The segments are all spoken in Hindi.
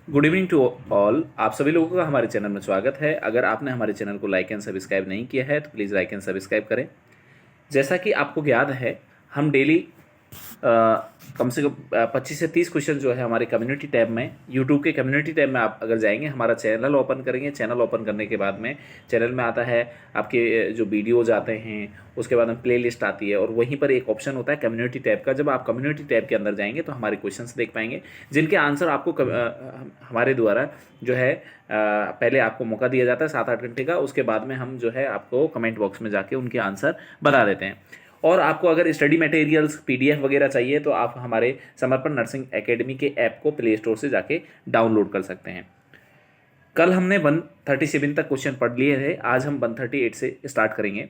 Good evening to all. आप सभी लोगों का हमारे चैनल में स्वागत है। अगर आपने हमारे चैनल को लाइक एंड सब्सक्राइब नहीं किया है तो प्लीज़ लाइक एंड सब्सक्राइब करें। जैसा कि आपको याद है, हम डेली कम से कम 25 से 30 क्वेश्चन जो है हमारे कम्युनिटी टैब में, यूट्यूब के कम्युनिटी टैब में आप अगर जाएंगे, हमारा चैनल ओपन करेंगे। चैनल ओपन करने के बाद में चैनल में आता है आपके जो वीडियोज आते हैं, उसके बाद में प्ले लिस्ट आती है और वहीं पर एक ऑप्शन होता है कम्युनिटी टैब का। जब आप कम्युनिटी टैब के अंदर जाएंगे तो हमारे क्वेश्चंस देख पाएंगे, जिनके आंसर आपको हमारे द्वारा जो है पहले आपको मौका दिया जाता है 7-8 घंटे का। उसके बाद में हम जो है आपको कमेंट बॉक्स में जाके उनके आंसर बता देते हैं। और आपको अगर स्टडी मटेरियल्स पीडीएफ वगैरह चाहिए तो आप हमारे समर्पण नर्सिंग एकेडमी के ऐप को प्ले स्टोर से जाके डाउनलोड कर सकते हैं। कल हमने 137 तक क्वेश्चन पढ़ लिए थे, आज हम 138 से स्टार्ट करेंगे।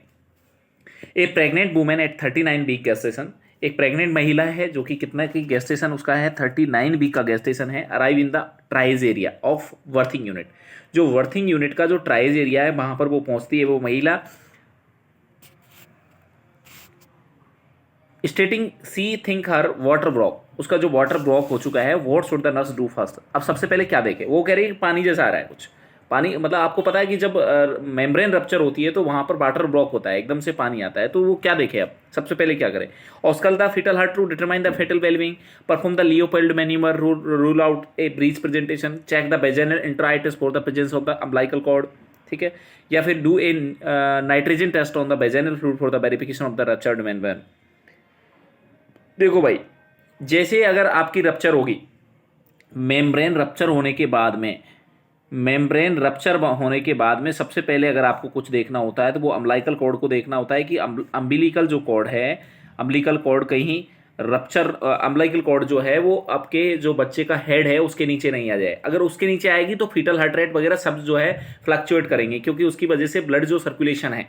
A pregnant women at 39 week gestation, एक प्रेग्नेंट महिला है जो कि कितना की गेस्टेशन उसका है, 39 वीक का गेस्टेशन है। Arrive in the triage area of birthing unit, जो वर्थिंग यूनिट का जो ट्राइज एरिया है वहां पर वो पहुंचती है वो महिला। स्टेटिंग सी थिंक हर वाटर ब्लॉक, उसका जो वाटर ब्लॉक हो चुका है, what should the nurse do first. अब सबसे पहले क्या देखे, वो कह रही है पानी जैसा आ रहा है कुछ पानी, मतलब आपको पता है कि जब मेम्ब्रेन रप्चर होती है तो वहां पर वाटर ब्लॉक होता है, एकदम से पानी आता है, तो वो क्या देखे। अब सबसे पहले क्या करें, auscult the fetal heart to determine the fetal wellbeing, perform the Leopold manoeuvre, rule out a breech presentation, check the vaginal introitus for the presence of the umbilical cord, ठीक है, या फिर do a nitrogen test on the vaginal fluid for the verification of the ruptured membrane. देखो भाई, जैसे अगर आपकी रप्चर होगी, मेम्ब्रेन रप्चर होने के बाद में, मेम्ब्रेन रप्चर होने के बाद में सबसे पहले अगर आपको कुछ देखना होता है तो वो अम्बिलिकल कॉर्ड को देखना होता है कि अम्बिलिकल जो कॉर्ड है, अम्बिलिकल कॉर्ड कहीं रप्चर, अम्बिलिकल कॉर्ड जो है वो आपके जो बच्चे का हेड है उसके नीचे नहीं आ जाए। अगर उसके नीचे आएगी तो फीटल हार्ट रेट वगैरह सब जो है फ्लक्चुएट करेंगे, क्योंकि उसकी वजह से ब्लड जो सर्कुलेशन है,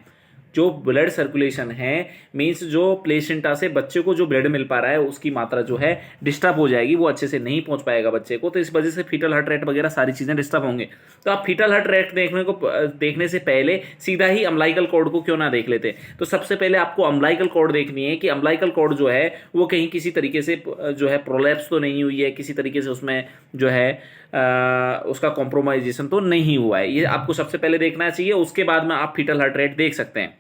जो ब्लड सर्कुलेशन है, मींस जो प्लेसेंटा से बच्चे को जो ब्लड मिल पा रहा है उसकी मात्रा जो है डिस्टर्ब हो जाएगी, वो अच्छे से नहीं पहुंच पाएगा बच्चे को, तो इस वजह से फीटल हार्ट रेट वगैरह सारी चीजें डिस्टर्ब होंगे। तो आप फीटल हार्ट रेट देखने से पहले सीधा ही अम्बिलिकल कॉर्ड को क्यों ना देख लेते। तो सबसे पहले आपको अम्बिलिकल कॉर्ड देखनी है कि अम्बिलिकल कॉर्ड जो है वो कहीं किसी तरीके से जो है प्रोलैप्स तो नहीं हुई है, किसी तरीके से उसमें जो है उसका कॉम्प्रोमाइजेशन तो नहीं हुआ है, ये आपको सबसे पहले देखना चाहिए। उसके बाद में आप फीटल हार्ट रेट देख सकते हैं,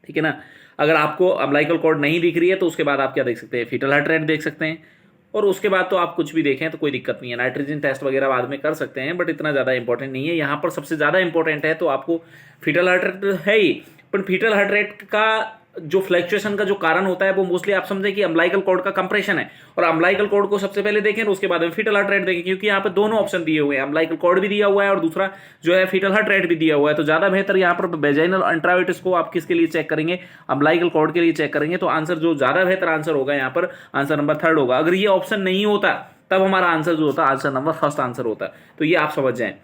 ठीक है ना। अगर आपको अम्बिलिकल कॉर्ड नहीं दिख रही है तो उसके बाद आप क्या देख सकते हैं, फीटल हार्ट रेट देख सकते हैं। और उसके बाद तो आप कुछ भी देखें तो कोई दिक्कत नहीं है, नाइट्रोजन टेस्ट वगैरह बाद में कर सकते हैं, बट इतना ज़्यादा इंपॉर्टेंट नहीं है। यहाँ पर सबसे ज़्यादा इंपॉर्टेंट है तो आपको फीटल हार्ट रेट है ही, पर फीटल हार्ट रेट का जो फ्लक्चुएशन का जो कारण होता है वो मोस्टली आप समझे कि अम्बिलिकल कॉर्ड का कंप्रेशन है, और अम्बिलिकल कॉर्ड को सबसे पहले देखें उसके बाद में फीटल हार्ट रेट देखें, क्योंकि यहाँ पे दोनों ऑप्शन दिए हुए हैं, अम्बिलिकल कॉर्ड भी दिया हुआ है और दूसरा जो है फीटल हार्ट रेट भी दिया हुआ है। तो ज्यादा बेहतर यहाँ पर वेजाइनल इंट्राइटिस को आप किसके लिए चेक करेंगे, अम्बिलिकल कॉर्ड के लिए चेक करेंगे। तो आंसर जो ज्यादा बेहतर आंसर होगा यहाँ पर आंसर नंबर 3 होगा। अगर ये ऑप्शन नहीं होता तब हमारा आंसर जो होता आंसर नंबर 1 आंसर होता, तो ये आप समझ जाएं।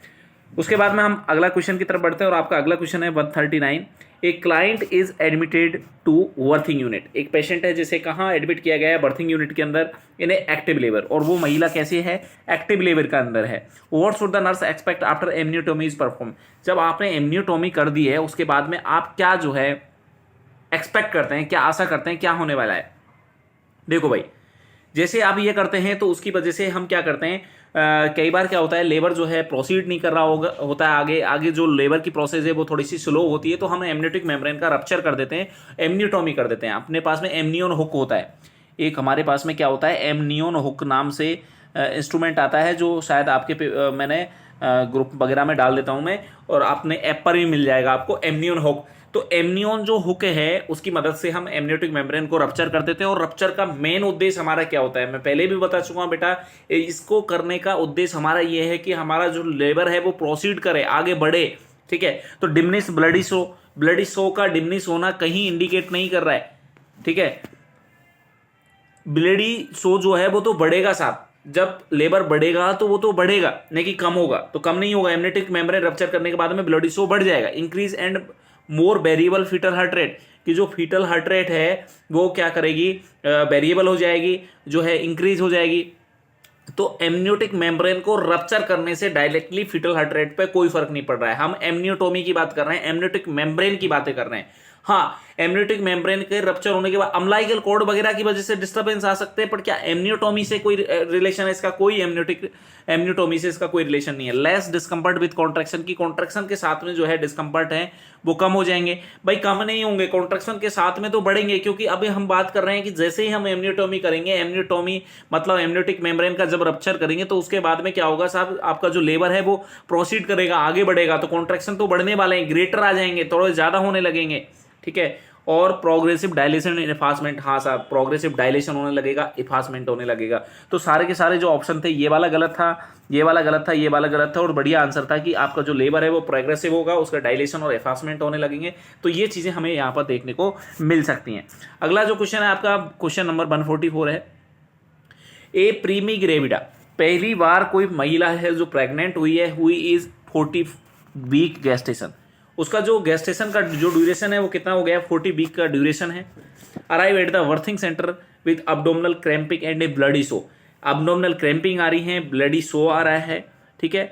उसके बाद में हम अगला क्वेश्चन की तरफ बढ़ते हैं और आपका अगला क्वेश्चन है 139। A client is admitted to birthing unit, एक पेशेंट है जिसे कहाँ एडमिट किया गया है, बर्थिंग यूनिट के अंदर, इन एक्टिव लेबर, और वो महिला कैसे है, एक्टिव लेबर का अंदर है। What should the nurse expect after amniotomy is perform, जब आपने एमनियोटोमी कर दी है उसके बाद में आप क्या जो है एक्सपेक्ट करते हैं, क्या आशा करते हैं, क्या होने वाला है। देखो भाई, जैसे आप ये करते हैं तो उसकी वजह से हम क्या करते हैं, कई बार क्या होता है, लेबर जो है प्रोसीड नहीं कर रहा होता है, आगे आगे जो लेबर की प्रोसेस है वो थोड़ी सी स्लो होती है, तो हम एमनियोटिक मेम्ब्रेन का रप्चर कर देते हैं, एमनियोटोमी कर देते हैं। अपने पास में एमनियोन हुक होता है, एक हमारे पास में क्या होता है, एमनियोन हुक नाम से इंस्ट्रूमेंट आता है, जो शायद आपके मैंने ग्रुप वगैरह में डाल देता हूं मैं, और आपने ऐप पर भी मिल जाएगा आपको एमनियोन हुक। तो एमनियोन जो हुक है उसकी मदद से हम एमनियोटिक मेम्ब्रेन को रप्चर कर देते हैं। और रप्चर का मेन उद्देश्य हमारा क्या होता है, मैं पहले भी बता चुका हूं बेटा, इसको करने का उद्देश्य हमारा ये है कि हमारा जो लेबर है वो प्रोसीड करे, आगे बढ़े, ठीक है। तो डिमनिश ब्लडी शो का डिमनिश होना कहीं इंडिकेट नहीं कर रहा है, ठीक है। ब्लडी शो जो है वो तो बढ़ेगा साहब, जब लेबर बढ़ेगा तो वो तो बढ़ेगा, नहीं कि कम होगा, तो कम नहीं होगा। एमनियोटिक मेम्ब्रेन रप्चर करने के बाद में ब्लडी शो बढ़ जाएगा। Increase and more variable fetal heart rate, कि जो फीटल हार्ट रेट है वो क्या करेगी, वेरिएबल हो जाएगी, जो है इंक्रीज हो जाएगी। तो एमनियोटिक मेम्ब्रेन को रप्चर करने से डायरेक्टली फीटल हार्ट रेट पे कोई फर्क नहीं पड़ रहा है। हम एमनियोटोमी की बात कर रहे हैं, एमनियोटिक मेम्ब्रेन की बातें कर रहे हैं। हाँ, एमनियोटिक मेम्ब्रेन के रप्चर होने के बाद अम्लाइकल कॉर्ड वगैरह की वजह से डिस्टर्बेंस आ सकते हैं, पर क्या एमनियोटोमी से कोई रिलेशन है इसका? कोई एमनियोटोमी से इसका कोई रिलेशन नहीं है। लेस डिस्कम्फर्ट विद कॉन्ट्रैक्शन, की कॉन्ट्रैक्शन के साथ में जो है डिस्कम्फर्ट है वो कम हो जाएंगे। भाई कम नहीं होंगे, कॉन्ट्रैक्शन के साथ में तो बढ़ेंगे, क्योंकि अभी हम बात कर रहे हैं कि जैसे ही हम एमनियोटोमी करेंगे, एमनियोटोमी मतलब एमनियोटिक मेम्ब्रेन का जब रप्चर करेंगे तो उसके बाद में क्या होगा साहब, आपका जो लेबर है वो प्रोसीड करेगा, आगे बढ़ेगा, तो कॉन्ट्रैक्शन तो बढ़ने वाले हैं, ग्रेटर आ जाएंगे, थोड़े ज्यादा होने लगेंगे, ठीक है। और प्रोग्रेसिव डायलेशन इफासमेंट, हाँ साहब प्रोग्रेसिव डायलेशन होने लगेगा, इफासमेंट होने लगेगा। तो सारे के सारे जो ऑप्शन थे, ये वाला गलत था, ये वाला गलत था, ये वाला गलत था, और बढ़िया आंसर था कि आपका जो लेबर है वो प्रोग्रेसिव होगा, उसका डायलेशन और इफासमेंट होने लगेंगे। तो ये चीजें हमें यहाँ पर देखने को मिल सकती हैं। अगला जो क्वेश्चन है आपका, क्वेश्चन नंबर 144 है, ए प्रीमी ग्रेविडा, पहली बार कोई महिला है जो प्रेग्नेंट हुई है, हुई इज 40 वीक गेस्टेशन, उसका जो गेस्टेशन का जो ड्यूरेशन है वो कितना हो गया? 40 वीक का ड्यूरेशन है। Arrive at the birthing centre with abdominal cramping and a bloody show, abdominal cramping आ रही है, ब्लडी सो आ रहा है, ठीक है।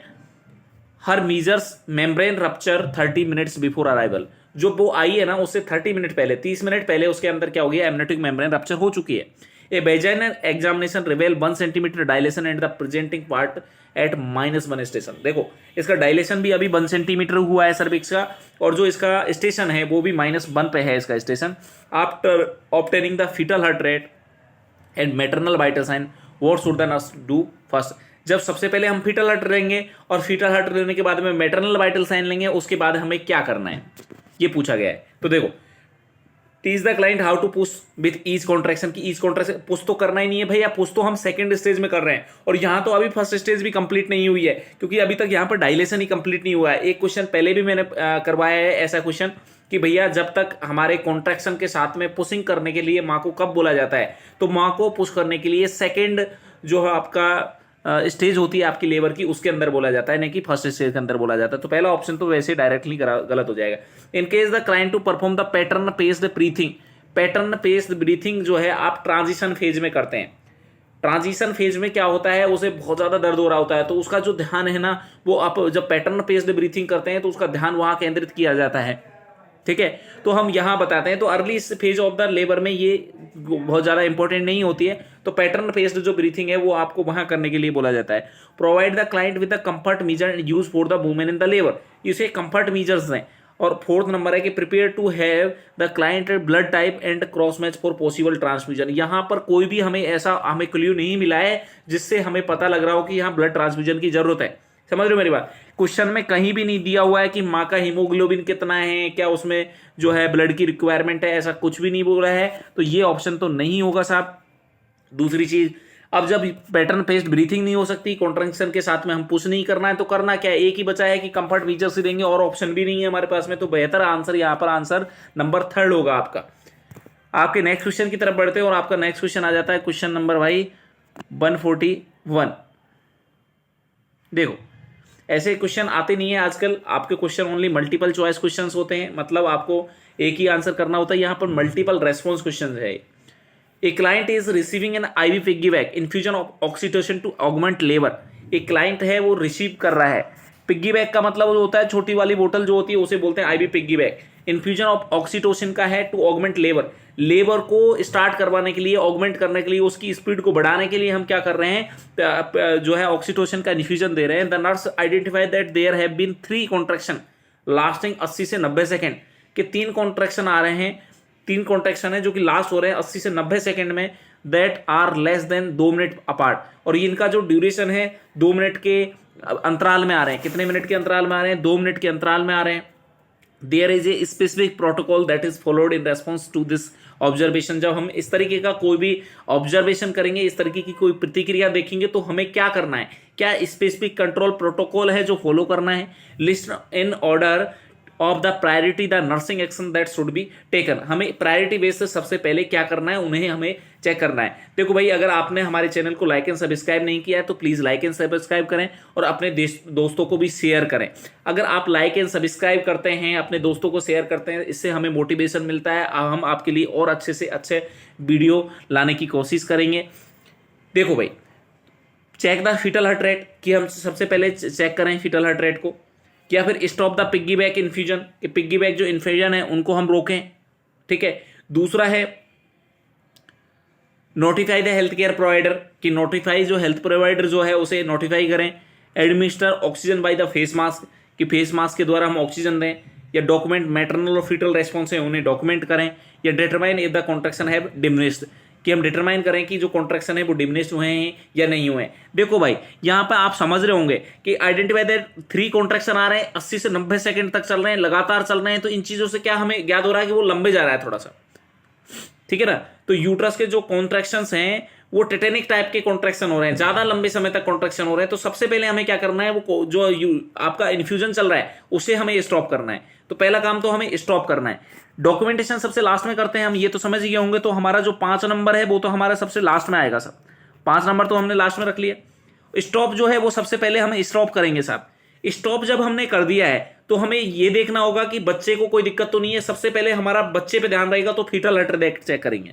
Her measures membrane rupture 30 minutes before arrival, जो वो आई है ना उससे 30 मिनट पहले, 30 मिनट पहले उसके अंदर क्या हो गया? एमनियोटिक मेम्ब्रेन रप्चर हो चुकी है। A vaginal examination reveal 1 centimetre dilation and the presenting part at -1 station. देखो इसका डायलेशन भी अभी 1 सेंटीमीटर हुआ है सर्विक्स का, और जो इसका स्टेशन है वो भी -1 पे है इसका station. After obtaining the fetal heart rate and maternal vital sign, what should the nurse do first? जब सबसे पहले हम फीटल हार्ट लेंगे और फीटल हार्ट लेने के बाद में मैटरनल वाइटल साइन लेंगे, उसके बाद हमें क्या करना है ये पूछा गया है। तो देखो, teach the client how to push with each contraction, की ईच कॉन्ट्रैक्शन पुश तो करना ही नहीं है भैया, पुश तो हम सेकंड स्टेज में कर रहे हैं, और यहां तो अभी फर्स्ट स्टेज भी कंप्लीट नहीं हुई है, क्योंकि अभी तक यहां पर डायलेशन ही कंप्लीट नहीं हुआ है। एक क्वेश्चन पहले भी मैंने करवाया है ऐसा क्वेश्चन कि भैया जब तक हमारे कॉन्ट्रैक्शन के साथ में पुशिंग करने के लिए माँ को कब बोला जाता है? तो माँ को पुश करने के लिए सेकेंड जो है आपका स्टेज होती है आपकी लेबर की, उसके अंदर बोला जाता है, नहीं कि फर्स्ट स्टेज के अंदर बोला जाता है। तो पहला ऑप्शन तो वैसे डायरेक्टली गलत हो जाएगा। In case the client to perform the pattern paced breathing, pattern paced breathing जो है आप ट्रांजिशन फेज में करते हैं। ट्रांजिशन फेज में क्या होता है, उसे बहुत ज्यादा दर्द हो रहा होता है, तो उसका जो ध्यान है ना वो आप जब पैटर्न पेस्ड ब्रीथिंग करते हैं तो उसका ध्यान वहां केंद्रित किया जाता है, ठीक है। तो हम यहां बताते हैं, तो early phase of the labour में ये बहुत ज्यादा इंपॉर्टेंट नहीं होती है, तो पैटर्न पेस्ड जो ब्रीथिंग है वो आपको वहां करने के लिए बोला जाता है। Provide the client with the comfort measure use for the women in the labor, इसे कंफर्ट मीजर्स दें। और फोर्थ नंबर है कि prepare to have the client blood type and cross match for possible transfusion. यहां पर कोई भी हमें क्ल्यू नहीं मिला है जिससे हमें पता लग रहा हो कि यहाँ ब्लड ट्रांसफ्यूजन की जरूरत है। समझ रहे हो मेरी बात? क्वेश्चन में कहीं भी नहीं दिया हुआ है कि माँ का हीमोग्लोबिन कितना है, क्या उसमें जो है ब्लड की रिक्वायरमेंट है, ऐसा कुछ भी नहीं बोला है, तो ये ऑप्शन तो नहीं होगा साहब। दूसरी चीज, अब जब पैटर्न पेस्ड ब्रीथिंग नहीं हो सकती, कॉन्ट्रैक्शन के साथ में हम पुश नहीं करना है, तो करना क्या है? एक ही बचा है कि कंफर्ट फीचर से देंगे, और ऑप्शन भी नहीं है हमारे पास में, तो बेहतर आंसर यहाँ पर आंसर नंबर 3 होगा आपका। आपके नेक्स्ट क्वेश्चन की तरफ बढ़ते हैं, और आपका नेक्स्ट क्वेश्चन आ जाता है क्वेश्चन नंबर भाई 141। देखो ऐसे क्वेश्चन आते नहीं है आजकल, आपके question only multiple choice questions होते हैं, मतलब आपको एक ही आंसर करना होता है। यहाँ पर मल्टीपल रेस्पॉन्स क्वेश्चन है। A client is receiving an IV piggyback infusion of oxytocin to augment labor. एक क्लाइंट है वो रिसीव कर रहा है, पिग्गीबैक का मतलब जो होता है छोटी वाली बोतल जो होती है उसे बोलते हैं IV piggyback. Infusion of oxytocin का है टू ऑगमेंट लेबर, लेबर को स्टार्ट करवाने के लिए, ऑगमेंट करने के लिए, उसकी स्पीड को बढ़ाने के लिए हम क्या कर रहे हैं, जो है ऑक्सीटोसिन का इन्फ्यूजन दे रहे हैं। The nurse identify that there have been 3 contraction lasting 80 से 90 सेकेंड, के 3 कॉन्ट्रैक्शन आ रहे हैं, 3 कॉन्ट्रैक्शन है जो कि लास्ट हो रहे हैं 80 से 90 सेकेंड में, that are less than 2 minute apart, और इनका जो ड्यूरेशन है 2 मिनट के अंतराल में आ रहे हैं। कितने मिनट के अंतराल में आ रहे हैं? 2 मिनट के अंतराल में आ रहे हैं। There is a specific protocol that is followed in response to this observation. जब हम इस तरीके का कोई भी ऑब्जर्वेशन करेंगे, इस तरीके की कोई प्रतिक्रिया देखेंगे, तो हमें क्या करना है, क्या स्पेसिफिक कंट्रोल प्रोटोकॉल है जो फॉलो करना है। List in order of the priority the nursing action that should be taken. हमें प्रायोरिटी बेस से सबसे पहले क्या करना है, उन्हें हमें चेक करना है। देखो भाई, अगर आपने हमारे चैनल को लाइक एंड सब्सक्राइब नहीं किया है तो प्लीज लाइक एंड सब्सक्राइब करें, और अपने दोस्तों को भी शेयर करें। अगर आप लाइक एंड सब्सक्राइब करते हैं, अपने दोस्तों को शेयर करते हैं, इससे हमें मोटिवेशन मिलता है, हम आपके लिए और अच्छे से अच्छे वीडियो लाने की कोशिश करेंगे। देखो भाई, check the fetal heart rate, कि हम सबसे पहले चेक करें फीटल हार्ट रेट को, या फिर स्टॉप द पिग्गीबैक इन्फ्यूजन, कि पिग्गीबैक जो इन्फ्यूजन है उनको हम रोकें, ठीक है। दूसरा है notify the health care provider, कि नोटिफाई जो हेल्थ प्रोवाइडर जो है उसे नोटिफाई करें। Administer oxygen by the face mask, कि फेस मास्क के द्वारा हम ऑक्सीजन दें। या डॉक्यूमेंट मैटरनल और फीटल रेस्पॉन्स है उन्हें डॉक्यूमेंट करें। या determine if the contraction have diminished, कि हम डिटरमाइन करें कि जो कॉन्ट्रैक्शन है वो डिमिनिश्ड हुए हैं या नहीं हुए हैं। देखो भाई यहाँ पर आप समझ रहे होंगे कि आइडेंटिफाई दैट 3 कॉन्ट्रैक्शन आ रहे हैं, 80 से 90 सेकंड तक चल रहे हैं, लगातार चल रहे हैं, तो इन चीजों से क्या हमें ज्ञात हो रहा है कि वो लंबे जा रहा है थोड़ा सा, ठीक है ना। तो यूट्रस के जो कॉन्ट्रैक्शंस हैं वो टेटेनिक टाइप के कॉन्ट्रैक्शन हो रहे हैं, ज्यादा लंबे समय तक कॉन्ट्रैक्शन हो रहे हैं। तो सबसे पहले हमें क्या करना है, वो जो आपका इन्फ्यूजन चल रहा है उसे हमें स्टॉप करना है। तो पहला काम तो हमें स्टॉप करना है। डॉक्यूमेंटेशन सबसे लास्ट में करते हैं हम, ये तो समझ गए होंगे। तो हमारा जो 5 नंबर है वो तो हमारा सबसे लास्ट में आएगा सब, 5 नंबर तो हमने लास्ट में रख लिया। स्टॉप जो है वो सबसे पहले हम स्टॉप करेंगे साहब। स्टॉप जब हमने कर दिया है तो हमें ये देखना होगा कि बच्चे को कोई दिक्कत तो नहीं है। सबसे पहले हमारा बच्चे पे ध्यान रहेगा, तो फीटल हार्ट रेट चेक करेंगे।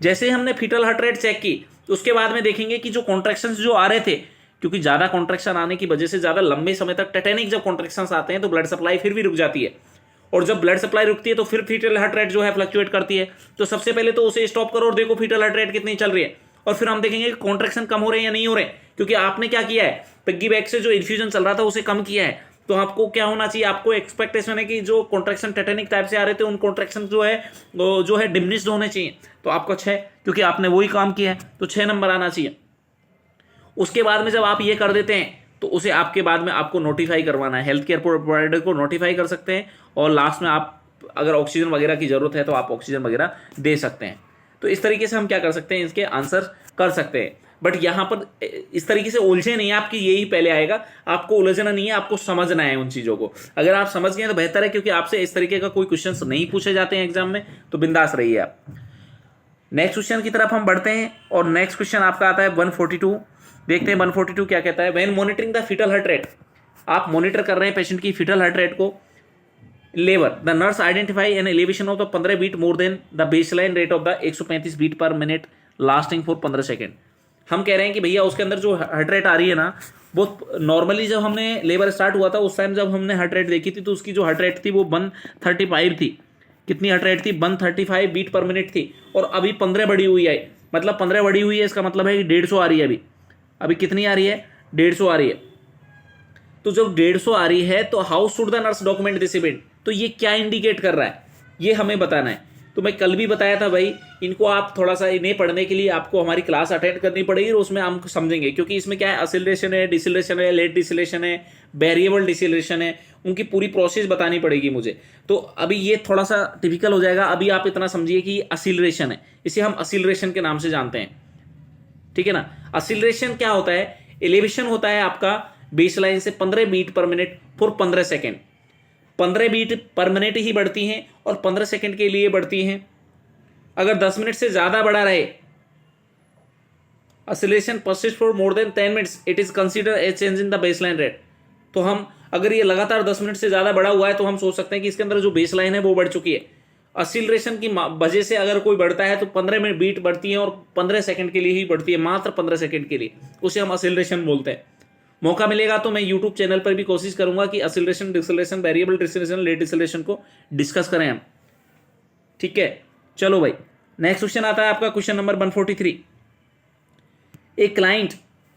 जैसे ही हमने फीटल हार्ट रेट चेक की उसके बाद में देखेंगे कि जो कॉन्ट्रैक्शंस जो आ रहे थे, क्योंकि ज्यादा कॉन्ट्रैक्शन आने की वजह से ज्यादा लंबे समय तक टेटेनिक जब कॉन्ट्रैक्शंस आते हैं तो ब्लड सप्लाई फिर भी रुक जाती है, और जब ब्लड सप्लाई रुकती है तो फिर फीटल हार्ट रेट जो है फ्लक्चुएट करती है। तो सबसे पहले तो उसे स्टॉप करो और देखो फीटल हार्ट रेट कितनी चल रही है, और फिर हम देखेंगे कि कॉन्ट्रैक्शन कम हो रहे हैं या नहीं हो रहे, क्योंकि आपने क्या किया है, पिग्गी बैक से जो इन्फ्यूजन चल रहा था उसे कम किया है। तो आपको क्या होना चाहिए, आपको एक्सपेक्टेशन है कि जो कॉन्ट्रैक्शन टेटेनिक टाइप से आ रहे थे उन कॉन्ट्रैक्शन जो है डिमिनिश्ड होने चाहिए। तो आपका 6, क्योंकि आपने वही काम किया है तो 6 नंबर आना चाहिए। उसके बाद में जब आप ये कर देते हैं तो उसे आपके बाद में आपको नोटिफाई करवाना है, हेल्थ केयर प्रोवाइडर को नोटिफाई कर सकते हैं। और लास्ट में आप अगर ऑक्सीजन वगैरह की जरूरत है तो आप ऑक्सीजन वगैरह दे सकते हैं। तो इस तरीके से हम क्या कर सकते हैं, इसके आंसर कर सकते हैं। बट यहाँ पर इस तरीके से उलझे नहीं है, आपकी यही पहले आएगा, आपको उलझना नहीं है, आपको समझना है उन चीज़ों को। अगर आप समझ गए तो बेहतर है, क्योंकि आपसे इस तरीके का कोई क्वेश्चन नहीं पूछे जाते हैं एग्जाम में, तो बिंदास रहिए आप। नेक्स्ट क्वेश्चन की तरफ हम बढ़ते हैं, और नेक्स्ट क्वेश्चन आपका आता है 142। देखते हैं 142 क्या कहता है। When monitoring the fetal heart rate, आप मॉनिटर कर रहे हैं पेशेंट की फीटल हार्ट रेट को, labor the nurse identify an elevation of the 15 beat more than the baseline rate of the 135 beat per minute lasting for 15 second. हम कह रहे हैं कि भैया उसके अंदर जो हार्ट रेट आ रही है ना, वो नॉर्मली जब हमने लेबर स्टार्ट हुआ था उस टाइम जब हमने हार्ट रेट देखी थी तो उसकी जो हार्ट रेट थी वो 135 थी। कितनी हार्ट रेट थी, 135 बीट पर मिनट थी। और अभी 15 बढ़ी हुई है, मतलब 15 बढ़ी हुई है, इसका मतलब है कि 150 आ रही है। अभी कितनी आ रही है, 150 आ रही है। तो जब 150 आ रही है तो how should the nurse document this event, तो ये क्या इंडिकेट कर रहा है ये हमें बताना है। तो मैं कल भी बताया था भाई, इनको आप थोड़ा सा इन्हें पढ़ने के लिए आपको हमारी क्लास अटेंड करनी पड़ेगी, और उसमें हम समझेंगे, क्योंकि इसमें क्या है, असिलेशन है, डिसिलेशन है, लेट डिसिलेशन है, वेरिएबल डिसिलेशन है, उनकी पूरी प्रोसेस बतानी पड़ेगी मुझे। तो अभी ये थोड़ा सा टिपिकल हो जाएगा। अभी आप इतना समझिए कि असिलरेशन है, इसे हम असिलरेशन के नाम से जानते हैं, ठीक है ना। असिलरेशन क्या होता है, एलिवेशन होता है आपका बेसलाइन से 15 beat per minute for 15 second. 15 beat per minute ही बढ़ती हैं और 15 सेकंड के लिए बढ़ती हैं। अगर 10 मिनट से ज्यादा बढ़ा रहे, oscillation persist for more than 10 minutes, it is considered a change in the baseline rate। तो हम अगर ये लगातार 10 मिनट से ज्यादा बढ़ा हुआ है तो हम सोच सकते हैं कि इसके अंदर जो बेसलाइन है वो बढ़ चुकी है। असिलरेशन की वजह से अगर कोई बढ़ता है तो 15 मिनट बीट बढ़ती है और 15 सेकंड के लिए ही बढ़ती है, मात्र 15 सेकंड के लिए, उसे हम असिलरेशन बोलते हैं। मौका मिलेगा तो मैं यूट्यूब चैनल पर भी कोशिश करूंगा कि असिलरेशन, डिसिलेशन, वेरिएबल डिसिलेशन, लेट डिसिलेशन को डिस्कस करें हम, ठीक है। चलो भाई नेक्स्ट क्वेश्चन आता है आपका, question number 143। A client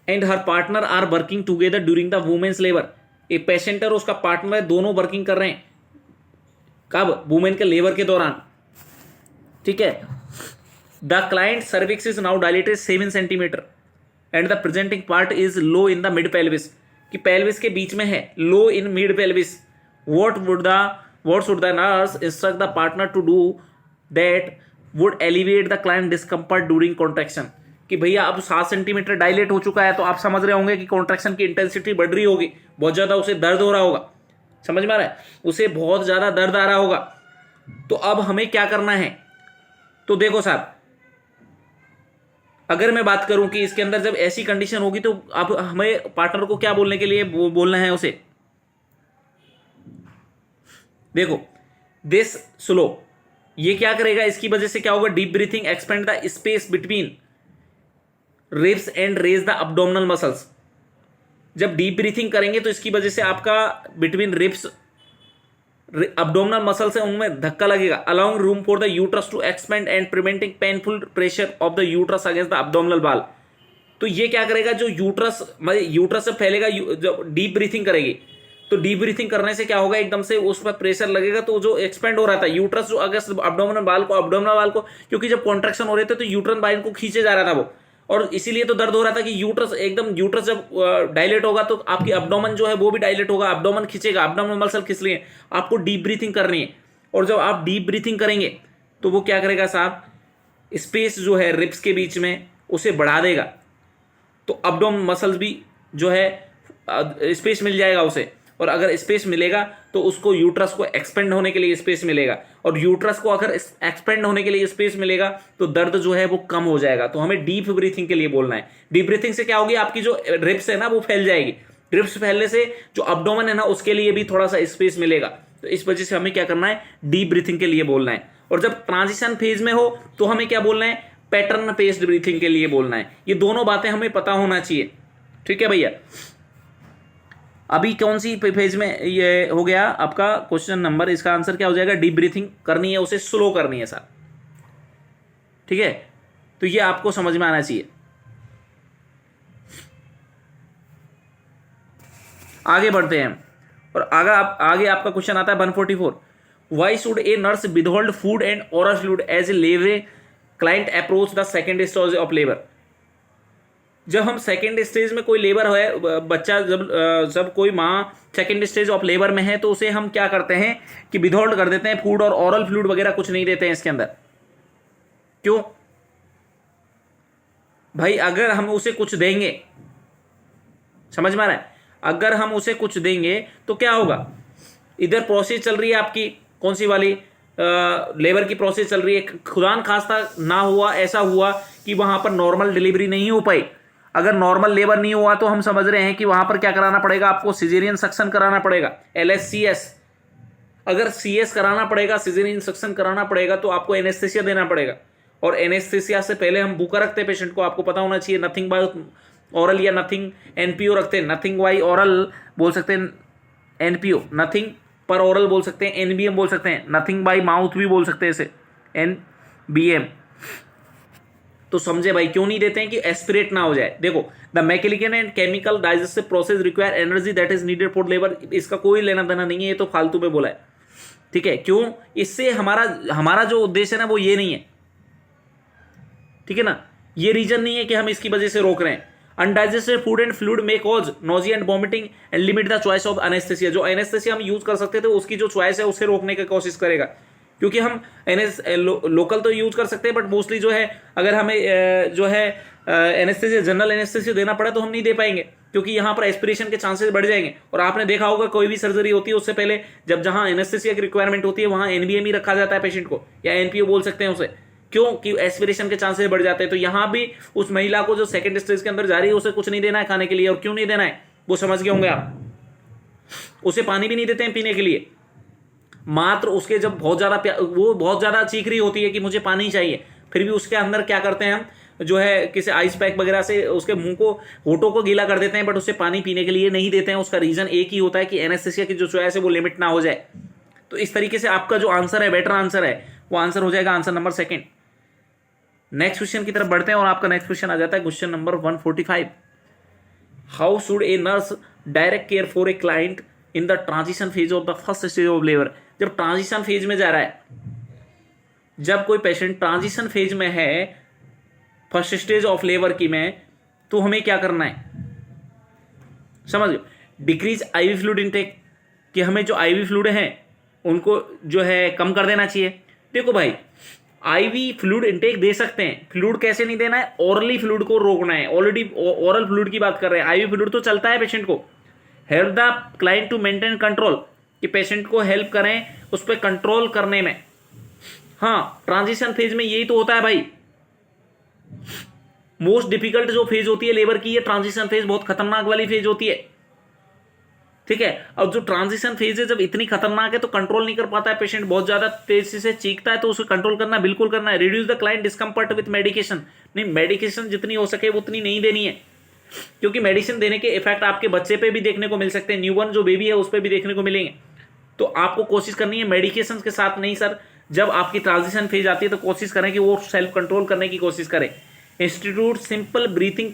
and her partner are working together during the women's labor. एक पेशेंट और उसका पार्टनर है, दोनों वर्किंग कर रहे हैं, कब, वुमेन के लेबर के दौरान, ठीक है। The client cervix is now dilated 7 centimetre and the presenting part is low in the mid pelvis, कि पेल्विस के बीच में है, low in mid pelvis. What should the nurse instruct the partner to do that would alleviate the client discomfort during contraction. कि भैया अब 7 सेंटीमीटर डायलेट हो चुका है तो आप समझ रहे होंगे कि कॉन्ट्रैक्शन की इंटेंसिटी बढ़ रही होगी, बहुत ज्यादा उसे दर्द हो रहा होगा, समझ में आ रहा है, उसे बहुत ज्यादा दर्द आ रहा होगा। तो अब हमें क्या करना है, तो देखो साहब, अगर मैं बात करूं कि इसके अंदर जब ऐसी कंडीशन होगी तो अब हमें पार्टनर को क्या बोलने के लिए बोलना है उसे, देखो दिस स्लो, ये क्या करेगा, इसकी वजह से क्या होगा, deep breathing expand the space between ribs and raise the abdominal muscles. जब डीप ब्रीथिंग करेंगे तो इसकी वजह से आपका बिटवीन रिब्स abdominal मसल्स है उनमें धक्का लगेगा, allowing room for the uterus to expand and preventing painful pressure of the uterus against the abdominal wall। तो ये क्या करेगा, जो यूट्रस मतलब यूट्रस से फैलेगा, जब डीप ब्रीथिंग करेगी तो डीप ब्रीथिंग करने से क्या होगा, एकदम से उस पर प्रेशर लगेगा तो जो एक्सपेंड हो रहा था यूट्रस, जो अगेंस्ट abdominal wall को क्योंकि जब कॉन्ट्रैक्शन हो रहे थे तो यूट्रन बाइन को खींचे जा रहा था वो, और इसीलिए तो दर्द हो रहा था कि यूट्रस जब डायलेट होगा तो आपकी अब्डोमन जो है वो भी डायलेट होगा, अब्डोमन खींचेगा, अब्डोमन मसल खींच लिए। आपको डीप ब्रीथिंग करनी है, और जब आप डीप ब्रीथिंग करेंगे तो वो क्या करेगा साहब, स्पेस जो है रिब्स के बीच में उसे बढ़ा देगा, तो अब्डोमन मसल्स भी जो है स्पेस मिल जाएगा उसे, और अगर स्पेस मिलेगा तो उसको यूट्रस को एक्सपेंड होने के लिए स्पेस मिलेगा, और यूट्रस को अगर एक्सपेंड होने के लिए स्पेस मिलेगा तो दर्द जो है वो कम हो जाएगा। तो हमें डीप ब्रीथिंग के लिए बोलना है। डीप ब्रीथिंग से क्या होगी, आपकी जो रिब्स है ना वो फैल जाएगी, रिब्स फैलने से जो अब्डोमन है ना उसके लिए भी थोड़ा सा स्पेस मिलेगा। तो इस वजह से हमें क्या करना है, डीप ब्रीथिंग के लिए बोलना है। और जब ट्रांजिशन फेज में हो तो हमें क्या बोलना है, पैटर्न बेस्ड ब्रीथिंग के लिए बोलना है। ये दोनों बातें हमें पता होना चाहिए, ठीक है भैया। अभी कौन सी फेज में ये हो गया आपका क्वेश्चन नंबर, इसका आंसर क्या हो जाएगा, डीप ब्रीथिंग करनी है, उसे स्लो करनी है साहब, ठीक है। तो ये आपको समझ में आना चाहिए। आगे बढ़ते हैं, और आगे आपका क्वेश्चन आता है 144। Why should a nurse withhold food and oral fluid as a labor client approach the second stage of labor. जब हम सेकेंड स्टेज में कोई लेबर है बच्चा, जब कोई माँ सेकेंड स्टेज ऑफ लेबर में है तो उसे हम क्या करते हैं कि विदहोल्ड कर देते हैं, फूड और ओरल फ्लूइड वगैरह कुछ नहीं देते हैं इसके अंदर। क्यों भाई, अगर हम उसे कुछ देंगे, समझ में आ रहा है, अगर हम उसे कुछ देंगे तो क्या होगा, इधर प्रोसेस चल रही है आपकी कौन सी वाली, लेबर की प्रोसेस चल रही है, खुदा न खास्ता ना हुआ ऐसा हुआ कि वहां पर नॉर्मल डिलीवरी नहीं हो पाई। अगर नॉर्मल लेबर नहीं हुआ तो हम समझ रहे हैं कि वहां पर क्या कराना पड़ेगा, आपको सिजेरियन सेक्शन कराना पड़ेगा, LSCS। अगर CS कराना पड़ेगा, सिजेरियन सेक्शन कराना पड़ेगा, तो आपको एनेस्थेसिया देना पड़ेगा। और एनेस्थेसिया से पहले हम बुका रखते हैं पेशेंट को, आपको पता होना चाहिए, नथिंग बाय ओरल या नथिंग NPO रखते हैं, नथिंग बाय ओरल बोल सकते हैं NPO, नथिंग पर ओरल बोल सकते हैं, NBM बोल सकते हैं, नथिंग बाय माउथ भी बोल सकते हैं इसे, NBM। तो समझे भाई, क्यों नहीं देते हैं कि एस्पिरेट ना हो जाए। देखो, the mechanical and chemical digestive process require energy that is needed for labour, इसका कोई लेना देना नहीं है, ये तो फालतू में बोला है, ठीक है। क्यों, इससे हमारा जो उद्देश्य है ना वो ये नहीं है, ठीक है ना, ये रीजन नहीं है कि हम इसकी वजह से रोक रहे हैं। Undigested food and fluid may cause nausea and vomiting and limit the choice of anaesthesia. जो एनेस्थेसिया हम यूज कर सकते थे उसकी जो चॉइस है उसे रोकने की कोशिश करेगा, क्योंकि हम लोकल तो यूज कर सकते हैं, बट मोस्टली जो है अगर हमें जो है एनेस्थेसिया, जनरल एनेस्थेसिया देना पड़ा तो हम नहीं दे पाएंगे, क्योंकि यहाँ पर एस्पिरेशन के चांसेस बढ़ जाएंगे। और आपने देखा होगा कोई भी सर्जरी होती है उससे पहले जब जहां एनेस्थेसिया की रिक्वायरमेंट होती है वहां NBM ही रखा जाता है पेशेंट को, या NPO बोल सकते हैं उसे, क्यों कि एस्पिरेशन के चांसेस बढ़ जाते हैं। तो यहाँ भी उस महिला को जो सेकंड स्टेज के अंदर जा रही है उसे कुछ नहीं देना है खाने के लिए। और क्यों नहीं देना है वो समझ गए होंगे आप, उसे पानी भी नहीं देते हैं पीने के लिए, मात्र उसके जब वो बहुत ज्यादा चीख रही होती है कि मुझे पानी चाहिए, फिर भी उसके अंदर क्या करते हैं हम, जो है किसी आइस पैक वगैरह से उसके मुंह को, होठों को गीला कर देते हैं, बट उसे पानी पीने के लिए नहीं देते हैं। उसका रीजन एक ही होता है कि एनेस्थेसिया की जो चॉइस है वो लिमिट ना हो जाए। तो इस तरीके से आपका जो आंसर है, बेटर आंसर है, वो आंसर हो जाएगा आंसर नंबर 2। नेक्स्ट क्वेश्चन की तरफ बढ़ते हैं, और आपका नेक्स्ट क्वेश्चन आ जाता है question number 145। How should a nurse direct care for a client in the transition phase of the first stage of labor. जब ट्रांजिशन फेज में जा रहा है, जब कोई पेशेंट ट्रांजिशन फेज में है फर्स्ट स्टेज ऑफ लेबर की में, तो हमें क्या करना है, समझ लो, डिक्रीज IV फ्लूइड इनटेक, कि हमें जो IV फ्लूइड हैं उनको जो है कम कर देना चाहिए। देखो भाई, IV फ्लूइड इनटेक दे सकते हैं, फ्लूइड कैसे नहीं देना है, ओरली फ्लूइड को रोकना है। ऑलरेडी ओरल फ्लूइड की बात कर रहे हैं, IV फ्लूइड तो चलता है पेशेंट को। Help the client to maintain control, कि पेशेंट को हेल्प करें उस पर कंट्रोल करने में। हाँ, ट्रांजिशन फेज में यही तो होता है भाई, मोस्ट डिफिकल्ट जो फेज होती है लेबर की, ये ट्रांजिशन फेज बहुत खतरनाक वाली फेज होती है, ठीक है। अब जो ट्रांजिशन फेज है जब इतनी खतरनाक है तो कंट्रोल नहीं कर पाता है पेशेंट, बहुत ज्यादा तेजी से चीखता है, तो उसे कंट्रोल करना बिल्कुल करना है। Reduce the client discomfort with medication, नहीं मेडिकेशन जितनी हो सके उतनी नहीं देनी है, क्योंकि मेडिसिन देने के इफेक्ट आपके बच्चे पे भी देखने को मिल सकते हैं, न्यूबॉर्न जो बेबी है उस पर भी देखने को मिलेंगे। तो आपको कोशिश करनी है मेडिकेशन के साथ नहीं सर, जब आपकी ट्रांजिशन फेज आती है तो कोशिश करें कि वो सेल्फ कंट्रोल करने की कोशिश करें। इंस्टीट्यूट सिंपल ब्रीथिंग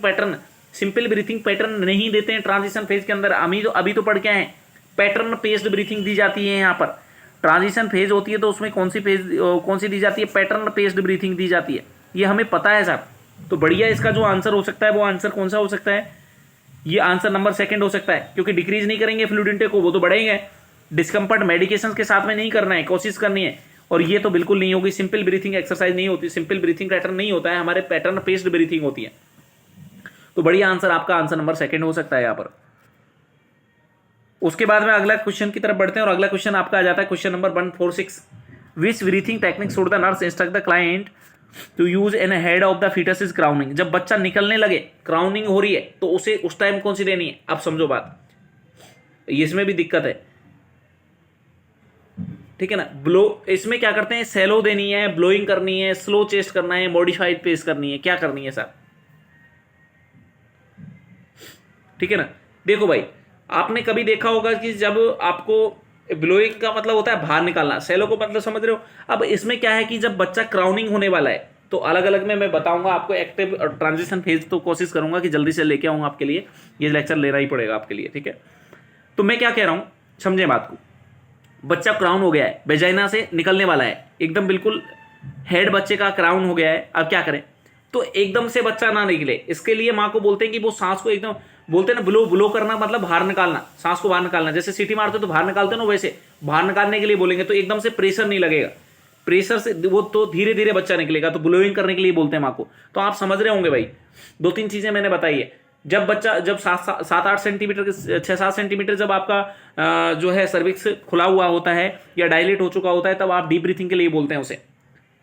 पैटर्न नहीं देते हैं ट्रांजिशन फेज के अंदर। अभी तो पढ़ के आए, पैटर्न बेस्ड ब्रीथिंग दी जाती है। यहाँ पर ट्रांजिशन फेज होती है तो उसमें कौन सी दी जाती है, पैटर्न बेस्ड ब्रीथिंग दी जाती है, ये हमें पता है साहब। तो बढ़िया, इसका जो आंसर हो सकता है वो आंसर कौन सा हो सकता है, ये आंसर नंबर सेकंड हो सकता है, क्योंकि डिक्रीज नहीं करेंगे फ्लूइड इनटेक को, वो तो बढ़ेंगे। डिस्कम्फर्ट मेडिकेशन के साथ में नहीं करना है, कोशिश करनी है। और ये तो बिल्कुल नहीं होगी, सिंपल ब्रीथिंग एक्सरसाइज नहीं होती, सिंपल ब्रीथिंग पैटर्न नहीं होता है, हमारे पैटर्न बेस्ड ब्रीथिंग होती है। तो बढ़िया आंसर आपका आंसर नंबर सेकंड हो सकता है यहाँ पर। उसके बाद में अगला क्वेश्चन की तरफ बढ़ते हैं, और अगला क्वेश्चन आपका आ जाता है question number 146। Which breathing technique should the nurse instruct the client to use in head of the foetus is crowning. जब बच्चा निकलने लगे, क्राउनिंग हो रही है, तो उसे उस टाइम कौन सी देनी है, आप समझो बात, इसमें भी दिक्कत है, ठीक है ना। ब्लो, इसमें क्या करते हैं, सेलो देनी है, ब्लोइंग करनी है, स्लो चेस्ट करना है, मॉडिफाइड पेस करनी है, क्या करनी है सर, ठीक है ना। देखो भाई, आपने कभी देखा होगा कि जब आपको ब्लोइंग का मतलब होता है बाहर निकालना, सेलो को मतलब समझ रहे हो। अब इसमें क्या है कि जब बच्चा क्राउनिंग होने वाला है, तो अलग अलग में मैं बताऊंगा आपको एक्टिव और ट्रांजिशन फेज, तो कोशिश करूंगा कि जल्दी से लेके आऊंगा आपके लिए, ये लेक्चर लेना ही पड़ेगा आपके लिए, ठीक है। तो मैं क्या कह रहा हूं, समझे बात को। बच्चा क्राउन हो गया है, वेजाइना से निकलने वाला है, एकदम बिल्कुल हेड बच्चे का क्राउन हो गया है। अब क्या करें, तो एकदम से बच्चा ना निकले, इसके लिए माँ को बोलते हैं कि वो सांस को एकदम, बोलते हैं ना ब्लो करना, मतलब बाहर निकालना, सांस को बाहर निकालना, जैसे सीटी मारते तो बाहर निकालते हैं ना, वैसे बाहर निकालने के लिए बोलेंगे। तो एकदम से प्रेशर नहीं लगेगा, प्रेशर से वो तो धीरे धीरे बच्चा निकलेगा, तो ब्लोइंग करने के लिए बोलते हैं माँ को। तो आप समझ रहे होंगे भाई, 2-3 चीजें मैंने बताई है। जब बच्चा, जब 7-8 सेंटीमीटर, 6-7 सेंटीमीटर जब आपका जो है सर्विक्स खुला हुआ होता है या डायलेट हो चुका होता है, तब आप डीप ब्रीथिंग के लिए बोलते हैं उसे,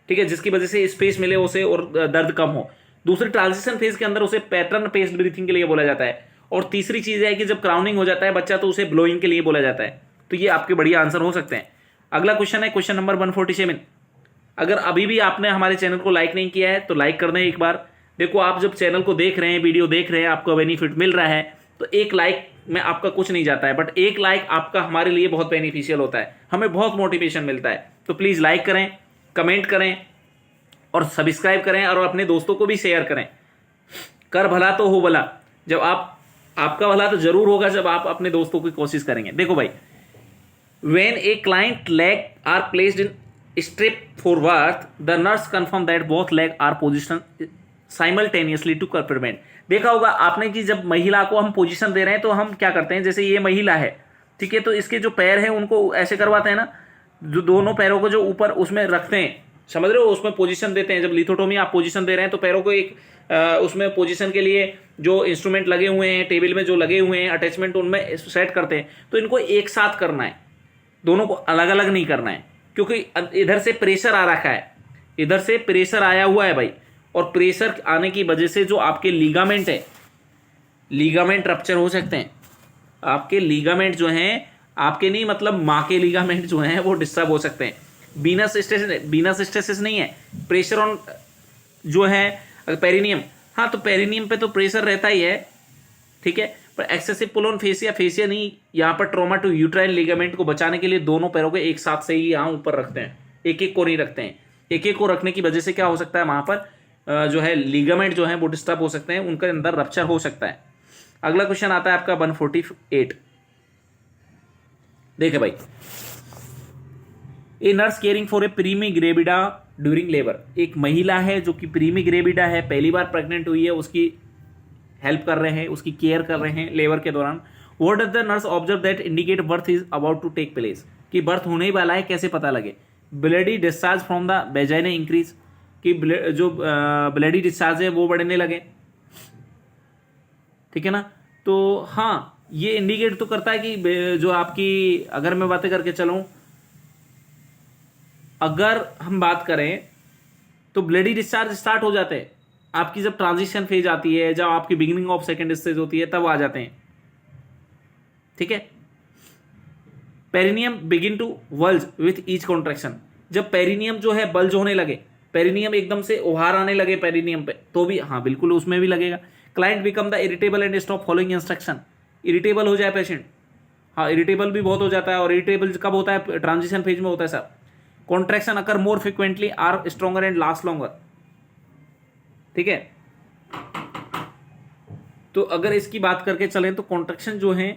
ठीक है, जिसकी वजह से स्पेस मिले उसे और दर्द कम हो। दूसरी ट्रांजिशन फेज के अंदर उसे पैटर्न बेस्ड ब्रीथिंग के लिए बोला जाता है। और तीसरी चीज है कि जब क्राउनिंग हो जाता है बच्चा, तो उसे ब्लोइंग के लिए बोला जाता है। तो ये आपके बढ़िया आंसर हो सकते हैं। अगला क्वेश्चन है क्वेश्चन नंबर 147। अगर अभी भी आपने हमारे चैनल को लाइक नहीं किया है तो लाइक कर दें एक बार। देखो, आप जब चैनल को देख रहे हैं, वीडियो देख रहे हैं, आपको बेनिफिट मिल रहा है, तो एक लाइक में आपका कुछ नहीं जाता है, बट एक लाइक आपका हमारे लिए बहुत बेनिफिशियल होता है, हमें बहुत मोटिवेशन मिलता है। तो प्लीज लाइक करें, कमेंट करें और सब्सक्राइब करें, और अपने दोस्तों को भी शेयर करें। कर भला तो हो भला, जब आपका भला तो जरूर होगा जब आप अपने दोस्तों की कोशिश करेंगे। देखो भाई, when a client leg are placed in stirrup forward, the nurse confirm that both leg are position simultaneously to prevent. देखा होगा आपने कि जब महिला को हम पोजीशन दे रहे हैं तो हम क्या करते हैं, जैसे ये महिला है, ठीक है, तो इसके जो पैर हैं उनको ऐसे करवाते हैं ना, जो दोनों पैरों को जो ऊपर उसमें रखते हैं, समझ रहे हो, उसमें पोजीशन देते हैं। जब लिथोटोमी आप पोजीशन दे रहे हैं तो पैरों को एक उसमें पोजीशन के लिए जो इंस्ट्रूमेंट लगे हुए हैं, टेबल में जो लगे हुए हैं अटैचमेंट, उनमें सेट करते हैं। तो इनको एक साथ करना है, दोनों को अलग अलग नहीं करना है, क्योंकि इधर से प्रेशर आ रखा है, इधर से प्रेशर आया हुआ है भाई, और प्रेशर आने की वजह से जो आपके लीगामेंट है, लीगामेंट रप्चर हो सकते हैं। आपके लीगामेंट जो हैं, आपके नहीं मतलब माँ के लीगामेंट जो हैं वो डिस्टर्ब हो सकते हैं। बीनस स्टेसिस नहीं है, प्रेशर ऑन जो है पेरिनियम, हाँ तो पेरिनियम पे तो प्रेशर रहता ही है, ठीक है, पर एक्सेसिव पुल ऑन फेसिया नहीं। यहाँ पर ट्रॉमा टू यूट्राइन लिगामेंट को बचाने के लिए दोनों पैरों को एक साथ से ही यहाँ ऊपर रखते हैं, एक एक को नहीं रखते हैं। एक एक को रखने की वजह से क्या हो सकता है, वहां पर जो है लिगामेंट जो है वो डिस्टर्ब हो सकते हैं, उनके अंदर रप्चर हो सकता है। अगला क्वेश्चन आता है आपका 148। देखे भाई, a nurse caring for a primigravida during labour. एक महिला है जो कि प्रीमी ग्रेविडा है, पहली बार प्रेग्नेंट हुई है, उसकी हेल्प कर रहे हैं, उसकी केयर कर रहे हैं लेबर के दौरान। What does the nurse observe that indicate birth is about to take place, कि बर्थ होने ही वाला है, कैसे पता लगे। Bloody discharge from the vagina increase, कि जो ब्लडी डिस्चार्ज है वो बढ़ने लगे, ठीक है ना। तो हाँ, ये इंडिकेट तो करता है कि जो आपकी, अगर मैं बातें करके चलूं, अगर हम बात करें तो ब्लडी डिस्चार्ज स्टार्ट हो जाते हैं आपकी जब ट्रांजिशन फेज आती है, जब आपकी बिगिनिंग ऑफ सेकेंड स्टेज होती है, तब आ जाते हैं, ठीक है। Perineum begin to bulge with each contraction, जब पेरिनियम जो है बल्ज होने लगे, पेरिनियम एकदम से उभार आने लगे पेरिनियम पे, तो भी हाँ बिल्कुल उसमें भी लगेगा। Client become the irritable and stop following instruction, irritable हो जाए पेशेंट, हाँ, इरिटेबल भी बहुत हो जाता है, और इरिटेबल कब होता है? ट्रांजिशन फेज में होता है साहब। Contraction occur more frequently, are stronger and last longer. ठीक है, तो अगर इसकी बात करके चलें तो कॉन्ट्रैक्शन जो है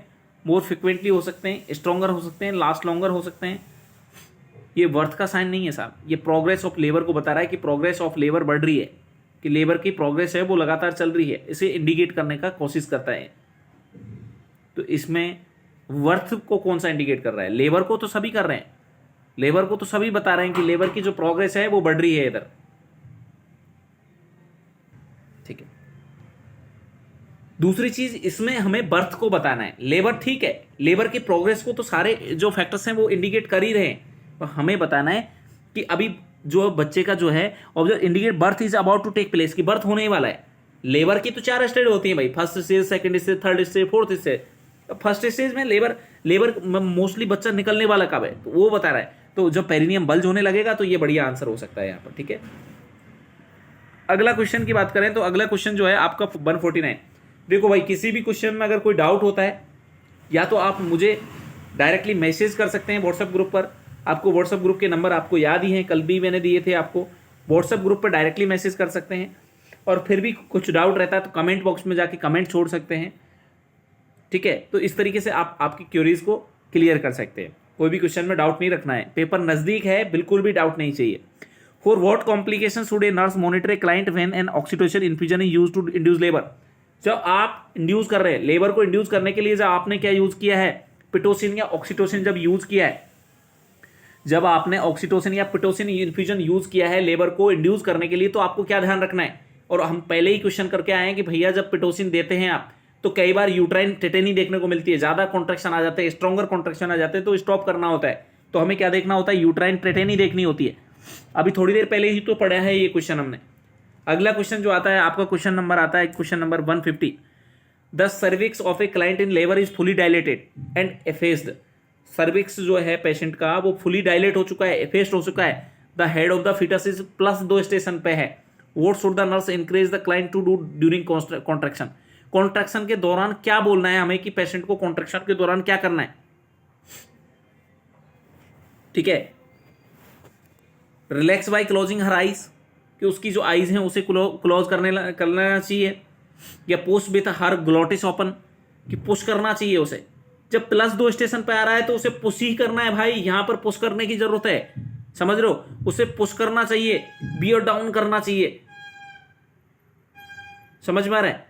मोर फ्रिक्वेंटली हो सकते हैं, स्ट्रॉन्गर हो सकते हैं, लास्ट लॉन्गर हो सकते हैं। ये वर्थ का साइन नहीं है साहब, ये प्रोग्रेस ऑफ लेबर को बता रहा है कि प्रोग्रेस ऑफ लेबर बढ़ रही है, कि लेबर की प्रोग्रेस है वो लगातार चल रही है, इसे इंडिकेट करने का कोशिश करता है। तो इसमें वर्थ को कौन सा इंडिकेट कर रहा है? लेबर को तो सभी कर रहे हैं, लेबर को तो सभी बता रहे हैं कि लेबर की जो प्रोग्रेस है वो बढ़ रही है इधर। ठीक है, दूसरी चीज इसमें हमें बर्थ को बताना है। लेबर ठीक है, लेबर की प्रोग्रेस को तो सारे जो फैक्टर्स हैं वो इंडिकेट कर ही रहे हैं, तो हमें बताना है कि अभी जो बच्चे का जो है observe indicate birth is about to take place, की बर्थ होने ही वाला है। लेबर की तो 4 स्टेज होती है भाई, first stage, second stage, third stage, fourth stage. First stage में लेबर मोस्टली बच्चा निकलने वाला कब है, तो वो बता रहा है। तो जब पेरिनियम बल्ज होने लगेगा तो ये बढ़िया आंसर हो सकता है यहाँ पर। ठीक है, अगला क्वेश्चन की बात करें तो अगला क्वेश्चन जो है आपका 149। देखो भाई, किसी भी क्वेश्चन में अगर कोई डाउट होता है या तो आप मुझे डायरेक्टली मैसेज कर सकते हैं व्हाट्सएप ग्रुप पर। आपको व्हाट्सएप ग्रुप के नंबर आपको याद ही हैं, कल भी मैंने दिए थे आपको। व्हाट्सएप ग्रुप पर डायरेक्टली मैसेज कर सकते हैं, और फिर भी कुछ डाउट रहता है तो कमेंट बॉक्स में जाके कमेंट छोड़ सकते हैं। ठीक है, तो इस तरीके से आप आपकी क्वेरीज को क्लियर कर सकते हैं। कोई भी क्वेश्चन में डाउट नहीं रखना है, पेपर नजदीक है, बिल्कुल भी डाउट नहीं चाहिए। For what complication should a nurse monitor a client when an oxytocin infusion is used to induce labour. जब आप इंड्यूस कर रहे हैं लेबर को, इंड्यूस करने के लिए जब आपने क्या यूज किया है, पिटोसिन या ऑक्सीटोसिन जब यूज किया है, जब आपने ऑक्सीटोसिन या पिटोसिन इन्फ्यूजन यूज किया है लेबर को इंड्यूस करने के लिए, तो आपको क्या ध्यान रखना है। और हम पहले ही क्वेश्चन करके आए हैं कि भैया जब पिटोसिन देते हैं आप, तो कई बार यूट्राइन टेटेनी देखने को मिलती है, ज्यादा कॉन्ट्रैक्शन आ जाते हैं, स्ट्रॉन्गर कॉन्ट्रैक्शन आ जाते हैं, तो स्टॉप करना होता है। तो हमें क्या देखना होता है, यूट्राइन टेटेनी देखनी होती है। अभी थोड़ी देर पहले ही तो पढ़ा है ये क्वेश्चन हमने। अगला क्वेश्चन जो आता है आपका, क्वेश्चन नंबर आता है question number 150। The cervix of a client in labour is fully dilated and effaced. Cervix जो है पेशेंट का वो फुली डायलेट हो चुका है, एफेस्ड हो चुका है। The head of the foetus is plus 2 station पे है। What should the nurse encourage the client to do during contraction. Contraction के दौरान क्या बोलना है हमें कि पेशेंट को कॉन्ट्रैक्शन के दौरान क्या करना है। ठीक है, relax by closing her eyes, कि उसकी जो आइज हैं उसे क्लोज करना चाहिए, या push with her glottis open, कि पुश करना चाहिए उसे। जब प्लस 2 स्टेशन पे आ रहा है तो उसे पुश ही करना है भाई, यहां पर पुश करने की जरूरत है, समझ रहे हो, उसे पुश करना चाहिए, बियर डाउन करना चाहिए, समझ में आ रहा है।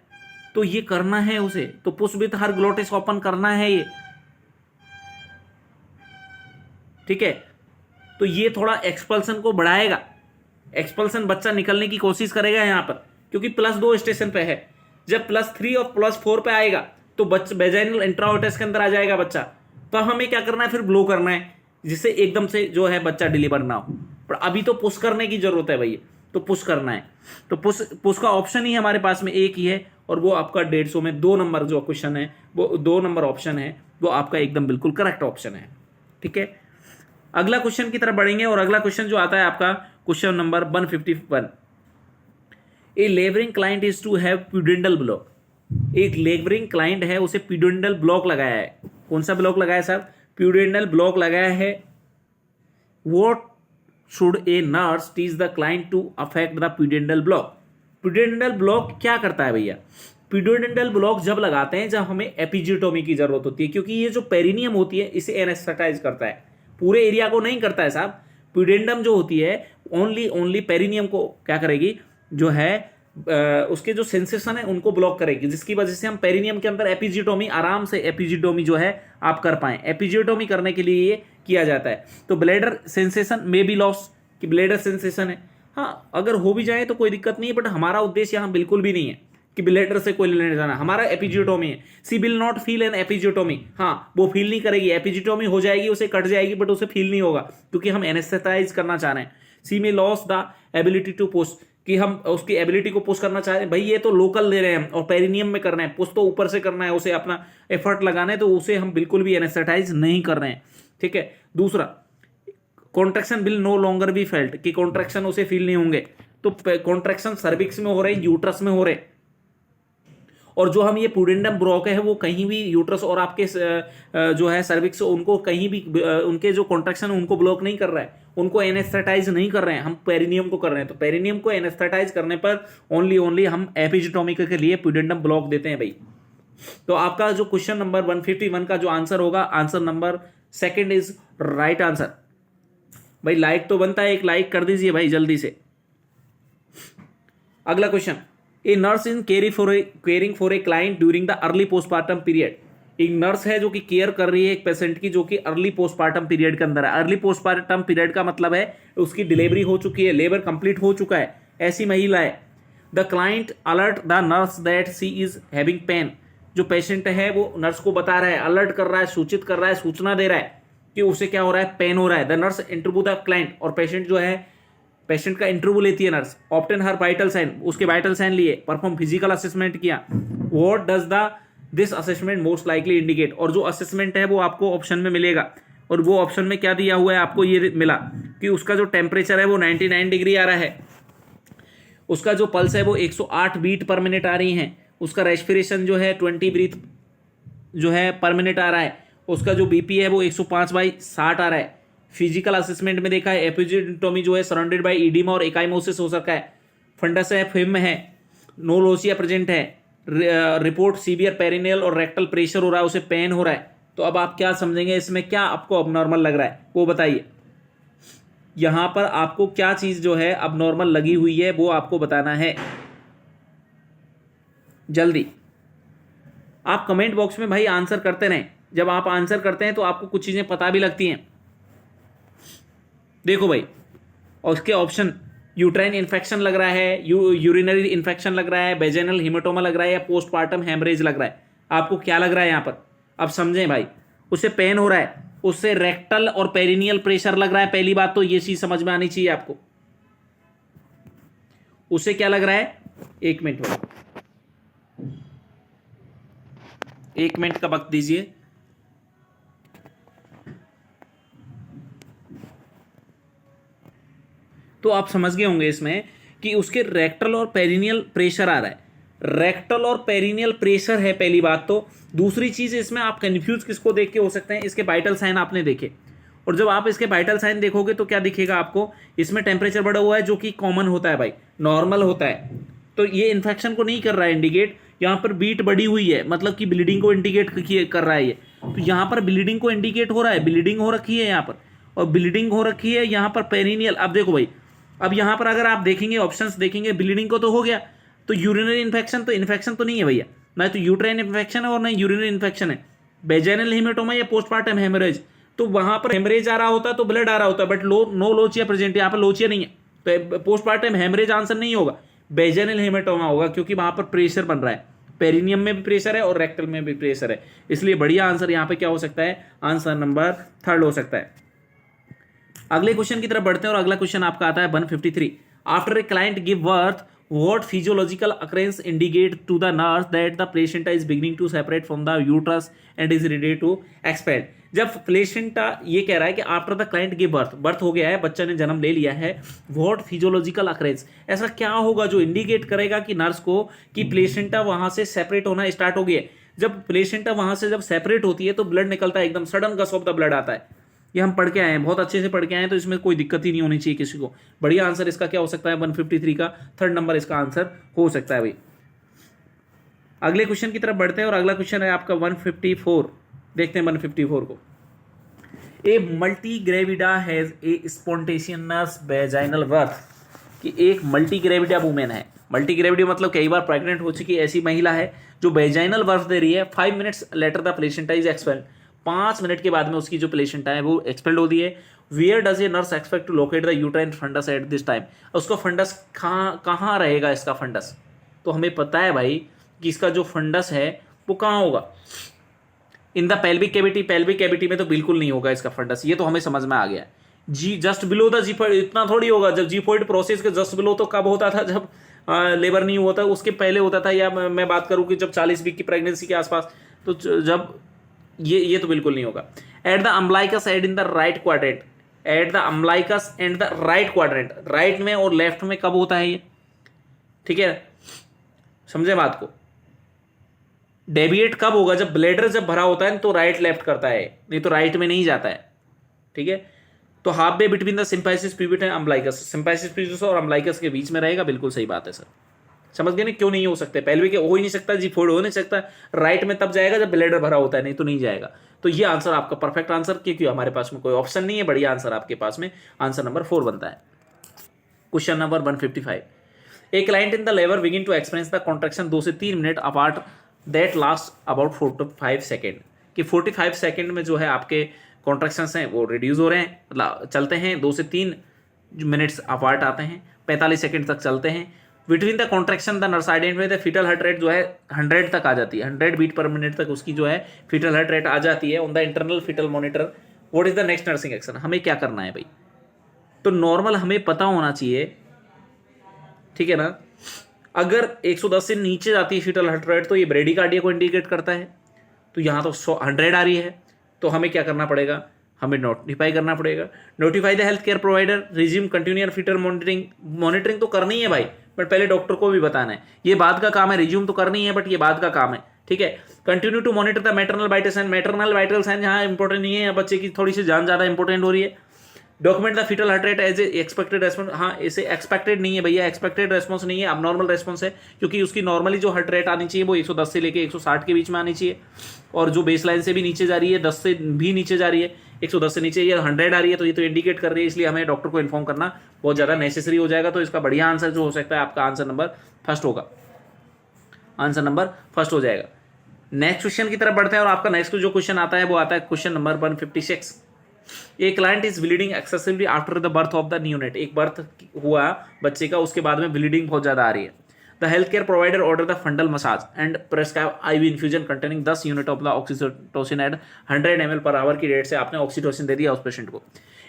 तो ये करना है उसे, तो push with her glottis open करना है ये। ठीक है, तो ये थोड़ा एक्सपल्सन को बढ़ाएगा, एक्सपल्सन बच्चा निकलने की कोशिश करेगा यहां पर, क्योंकि प्लस 2 स्टेशन पे है। जब प्लस 3 और प्लस 4 पे आएगा तो बच्चा वेजाइनल इंट्राओटस के अंदर आ जाएगा बच्चा, तो हमें क्या करना है, फिर ब्लो करना है, जिससे एकदम से जो है बच्चा डिलीवर ना हो। पर अभी तो पुश करने की जरूरत है भैया, तो पुश करना है। तो पुश का ऑप्शन ही हमारे पास में एक ही है, और वो आपका 150 में 2 नंबर जो क्वेश्चन है, वो 2 नंबर ऑप्शन है, वो आपका एकदम बिल्कुल करेक्ट ऑप्शन है। ठीक है, अगला क्वेश्चन की तरफ बढ़ेंगे, और अगला क्वेश्चन जो आता है आपका question number 151। A labouring client is to have pudendal block. एक लेबरिंग क्लाइंट है, उसे प्यूडेंडल ब्लॉक लगाया है। कौन सा ब्लॉक लगाया साहब, प्यूडेंडल ब्लॉक लगाया है। What should a nurse teach the client to affect the pudendal block. Pudendal block क्या करता है भैया, प्यूडेंडल ब्लॉक जब लगाते हैं जब हमें एपिजियोटोमी की जरूरत होती है, क्योंकि ये जो पेरिनियम होती है इसे एनेस्थेटाइज करता है, पूरे एरिया को नहीं करता है साहब। प्यूडेंडम जो होती है ओनली पेरिनियम को क्या करेगी, जो है उसके जो सेंसेशन है उनको ब्लॉक करेगी, जिसकी वजह से हम पेरिनियम के अंदर एपिजियोटोमी आराम से एपिजियोटोमी जो है आप कर पाएं। एपिजियोटोमी करने के लिए ये किया जाता है। तो ब्लेडर सेंसेशन में बी लॉस, कि ब्लेडर सेंसेशन है, हाँ अगर हो भी जाए तो कोई दिक्कत नहीं है, बट हमारा उद्देश्य यहाँ बिल्कुल भी नहीं है कि ब्लेडर से कोई लेने जाना, हमारा एपिजियोटोमी है। She will not feel an episiotomy, हाँ वो फील नहीं करेगी, एपिजियोटोमी हो जाएगी, उसे कट जाएगी, बट उसे फील नहीं होगा, क्योंकि हम एनेस्थेटाइज करना चाह रहे हैं। She may lose the ability to push, कि हम उसकी एबिलिटी को पुश करना चाह रहे हैं। भाई ये तो लोकल ले रहे हैं हम, और पेरिनियम में करना है, पुश तो ऊपर से करना है, उसे अपना एफर्ट लगाना है, तो उसे हम बिल्कुल भी एनेस्थेटाइज नहीं कर रहे हैं। ठीक है, दूसरा contraction will no longer be felt, कि कॉन्ट्रैक्शन उसे फील नहीं होंगे। तो कॉन्ट्रैक्शन सर्विक्स में हो रहे हैं, यूट्रस में हो रहे हैं, और जो हम ये पुडेंडम ब्रोक है वो कहीं भी यूट्रस और आपके जो है सर्विक्स उनको कहीं भी उनके जो कॉन्ट्रैक्शन उनको ब्लॉक नहीं कर रहा है, उनको एनेस्थेटाइज नहीं कर रहे हैं, हम पेरिनियम को कर रहे हैं। तो पेरिनियम को एनेस्थेटाइज करने पर ओनली हम एपिजियोटोमी के लिए पुडेंडम ब्लॉक देते हैं भाई। तो आपका जो क्वेश्चन नंबर 151 का जो आंसर होगा, answer number second is right answer. भाई लाइक तो बनता है, एक लाइक कर दीजिए भाई जल्दी से। अगला question, a nurse in caring for a client during the early postmortem period. एक नर्स है जो कि केयर कर रही है एक पेशेंट की जो कि अर्ली पोस्टमार्टम पीरियड के अंदर है। अर्ली पोस्टमार्टम पीरियड का मतलब है उसकी डिलीवरी हो चुकी है, लेबर कंप्लीट हो चुका है, ऐसी महिला है। The client alert the nurse that she is having pain. जो पेशेंट है वो नर्स को बता रहा है, अलर्ट कर रहा है, सूचित कर रहा है, सूचना दे रहा है कि उसे क्या हो रहा है, पेन हो रहा है। The nurse interview the client, और पेशेंट जो है पेशेंट का इंटरव्यू लेती है नर्स। ऑब्टेन हर वाइटल साइन, उसके वाइटल साइन लिए, परफॉर्म फिजिकल असेसमेंट किया। What does the this assessment most likely indicate. और जो असेसमेंट है वो आपको ऑप्शन में मिलेगा, और वो ऑप्शन में क्या दिया हुआ है आपको, ये मिला कि उसका जो टेम्परेचर है वो 99 डिग्री आ रहा है, उसका जो पल्स है वो 108 बीट पर मिनट आ रही है, उसका रेस्पिरेशन जो है 20 ब्रीथ जो है पर मिनट आ रहा है, उसका जो बीपी है वो 105/60 आ रहा है। फिजिकल असेसमेंट में देखा है एपिजियोटोमी जो है सराउंडेड बाय ईडिमा और एकाइमोसिस हो सकता है, फंडस है, फिम है, नो लोसिया प्रेजेंट है, रिपोर्ट सीवियर पेरिनियल और रेक्टल प्रेशर हो रहा है, उसे पेन हो रहा है। तो अब आप क्या समझेंगे, इसमें क्या आपको अबनॉर्मल लग रहा है वो बताइए। यहां पर आपको क्या चीज जो है अबनॉर्मल लगी हुई है वो आपको बताना है जल्दी। आप कमेंट बॉक्स में भाई आंसर करते रहें, जब आप आंसर करते हैं तो आपको कुछ चीजें पता भी लगती हैं। देखो भाई, और उसके ऑप्शन, यूट्राइन इन्फेक्शन लग रहा है, यूरिनरी इन्फेक्शन लग रहा है, वेजाइनल हीमेटोमा लग रहा है, या पोस्टमार्टम हेमरेज लग रहा है। आपको क्या लग रहा है यहां पर, अब समझें भाई। उससे पेन हो रहा है, उससे रेक्टल और पेरिनियल प्रेशर लग रहा है, पहली बात तो ये चीज समझ में आनी चाहिए आपको। उससे क्या लग रहा है, एक मिनट भाई, एक मिनट का वक्त दीजिए। तो आप समझ गए होंगे इसमें कि उसके रेक्टल और पेरिनियल प्रेशर आ रहा है, रेक्टल और पेरिनियल प्रेशर है पहली बात तो। दूसरी चीज इसमें आप कंफ्यूज किसको देख के हो सकते हैं, इसके वाइटल साइन आपने देखे, और जब आप इसके वाइटल साइन देखोगे तो क्या दिखेगा आपको, इसमें टेम्परेचर बढ़ा हुआ है जो कि कॉमन होता है भाई, नॉर्मल होता है। तो ये इन्फेक्शन को नहीं कर रहा है इंडिकेट, यहाँ पर बीट बढ़ी हुई है मतलब कि ब्लीडिंग को इंडिकेट कर रहा है ये। तो यहाँ पर ब्लीडिंग को इंडिकेट हो रहा है, ब्लीडिंग हो रखी है यहाँ पर, और ब्लीडिंग हो रखी है यहाँ पर पेरिनियल। अब देखो भाई, अब यहाँ पर अगर आप देखेंगे ऑप्शंस देखेंगे, ब्लीडिंग को तो हो गया, तो यूरिनरी इन्फेक्शन तो इन्फेक्शन तो नहीं है भैया, ना तो यूट्राइन इन्फेक्शन है और ना यूरिनरी इन्फेक्शन है, वेजाइनल हीमेटोमा या पोस्टमार्टम हेमरेज। तो वहां पर हेमरेज आ रहा होता तो ब्लड आ रहा होता, बट नो लोचिया प्रेजेंट, यहाँ पर लोचिया नहीं है, तो पोस्टमार्टम हेमरेज आंसर नहीं होगा, वेजाइनल हीमेटोमा होगा, क्योंकि वहां पर प्रेशर बन रहा है, पेरिनियम में भी प्रेशर है और रेक्टल में भी प्रेशर है। इसलिए बढ़िया आंसर यहाँ पे क्या हो सकता है, आंसर नंबर 3 हो सकता है। अगले क्वेश्चन की तरफ बढ़ते हैं, और अगला क्वेश्चन आपका आता है 153। After a client give birth, what physiological occurrence indicate to the nurse that the placenta is beginning to separate from the uterus and is ready to expand। जब प्लेसेंटा ये कह रहा है कि after the client give birth, birth हो गया है, बच्चा ने जन्म ले लिया है, व्हाट फिजियोलॉजिकल अकरेंस, ऐसा क्या होगा जो इंडिकेट करेगा कि नर्स को कि प्लेसेंटा वहां से सेपरेट होना स्टार्ट हो गया है। जब प्लेसेंटा वहां से जब सेपरेट होती है तो ब्लड निकलता है, एकदम sudden gush of the blood आता है। ये हम पढ़ के आए हैं, बहुत अच्छे से पढ़ के आए हैं, तो इसमें कोई दिक्कत ही नहीं होनी चाहिए किसी को। बढ़िया आंसर इसका क्या हो सकता है, 153 का 3rd नंबर इसका आंसर हो सकता है भाई। अगले क्वेश्चन की तरफ बढ़ते हैं, और अगला क्वेश्चन है आपका 154। देखते हैं 154 को। A multi gravida has a spontaneous vaginal birth, कि एक मल्टी ग्रेविडा वुमेन है, मल्टी ग्रेविडा मतलब कई बार प्रेग्नेंट हो चुकी ऐसी महिला है जो वेजाइनल बर्थ दे रही है। 5 minutes later the placenta is expelled, 5 minute के बाद में उसकी जो प्लेसेंटा है वो एक्सपेल्ड होती है। Where does a nurse expect to locate the uterine fundus at this time, उसका फंडस कहाँ रहेगा, इसका फंडस तो हमें पता है भाई कि इसका जो फंडस है वो कहाँ होगा, in the pelvic cavity. Pelvic cavity में तो बिल्कुल नहीं होगा इसका फंडस, ये तो हमें समझ में आ गया। जी जस्ट बिलो द जीफॉइड, इतना थोड़ी होगा, जब जीफॉइड प्रोसेस के जस्ट बिलो तो कब होता था, जब लेबर नहीं हुआ था उसके पहले होता था, या मैं बात करूं कि जब 40 वीक की प्रेगनेंसी के आसपास, तो जब ये तो बिल्कुल नहीं होगा। At the umbilicus and in the right quadrant, at the umbilicus and the right quadrant, right में और लेफ्ट में कब होता है ये, ठीक है, समझे बात को। डेविएट कब होगा? जब ब्लैडर जब भरा होता है तो राइट लेफ्ट करता है, नहीं तो राइट में नहीं जाता है, ठीक है। तो half way between the symphysis pubis and umbilicus, symphysis pubis और अम्बलाइकस के बीच में रहेगा, बिल्कुल सही बात है सर। समझ गए ना क्यों नहीं हो सकते? पेल्विक हो ही नहीं सकता, जिफोइड हो नहीं सकता, राइट में तब जाएगा जब ब्लैडर भरा होता है, नहीं तो नहीं जाएगा। तो ये आंसर आपका परफेक्ट आंसर, क्योंकि हमारे पास में कोई ऑप्शन नहीं है, बढ़िया आंसर आपके पास में आंसर नंबर 4 बनता है। Question number 155, a client in the labour begin to experience the contraction 2 से 3 minute apart that last about 4 to 5 second, कि 45 सेकेंड में जो है आपके कॉन्ट्रैक्शंस हैं वो रिड्यूस हो रहे हैं, मतलब चलते हैं 2 से 3 मिनट्स अपार्ट आते हैं, 45 सेकेंड तक चलते हैं। Between the contraction the nurse identify the fetal heart rate जो है 100 तक आ जाती है, 100 बीट पर मिनट तक उसकी जो है फीटल हार्ट रेट आ जाती है on the internal foetal monitor. What is the next nursing action? हमें क्या करना है भाई? तो नॉर्मल हमें पता होना चाहिए, ठीक है ना। अगर 110 से नीचे जाती है फीटल हार्ट रेट तो ये ब्रेडिकार्डिया को इंडिकेट करता है। तो यहाँ तो 100 आ रही है, तो हमें क्या करना पड़ेगा? हमें नोटिफाई करना पड़ेगा। Notify the health care provider, resume continuous fetal monitoring. Monitoring तो करनी है भाई, बट पहले डॉक्टर को भी बताना है, ये बाद का काम है। रिज्यूम तो करनी है बट ये बाद का काम है, ठीक है। Continue to monitor the maternal vital sign, maternal vital sign यहाँ इंपॉर्टेंट नहीं है, बच्चे की थोड़ी सी जान ज़्यादा इंपॉर्टेंट हो रही है। Document the fetal heart rate as a expected response, हाँ इसे एक्सपेक्टेड नहीं है भैया, एक्सपेक्टेड रेस्पॉन्स नहीं है, अब नॉर्मल रेस्पॉन्स है, क्योंकि उसकी नॉर्मली जो हार्ट रेट आनी चाहिए वो 110 से लेके 160 के बीच में आनी चाहिए, और जो बेस लाइन से भी नीचे जा रही है, 10 से भी नीचे जा रही है, 110 से नीचे ये 100 आ रही है, तो ये तो इंडिकेट कर रही है, इसलिए हमें डॉक्टर को इन्फॉर्म करना बहुत ज़्यादा नेसेसरी हो जाएगा। तो इसका बढ़िया आंसर जो हो सकता है आपका आंसर नंबर फर्स्ट होगा, आंसर नंबर फर्स्ट हो जाएगा। नेक्स्ट क्वेश्चन की तरफ बढ़ते हैं, और आपका नेक्स्ट जो क्वेश्चन आता है वो आता है question number 156। A client is bleeding excessively after the birth of the neonate, एक बर्थ हुआ बच्चे का, उसके बाद में ब्लीडिंग बहुत ज्यादा आ रही है। The health care provider order the fundal massage and prescribe IV infusion containing 10 unit of the oxytocin at 100 ml per hour की रेट से आपने ऑक्सीटोसिन दे दिया उस पेशेंट को।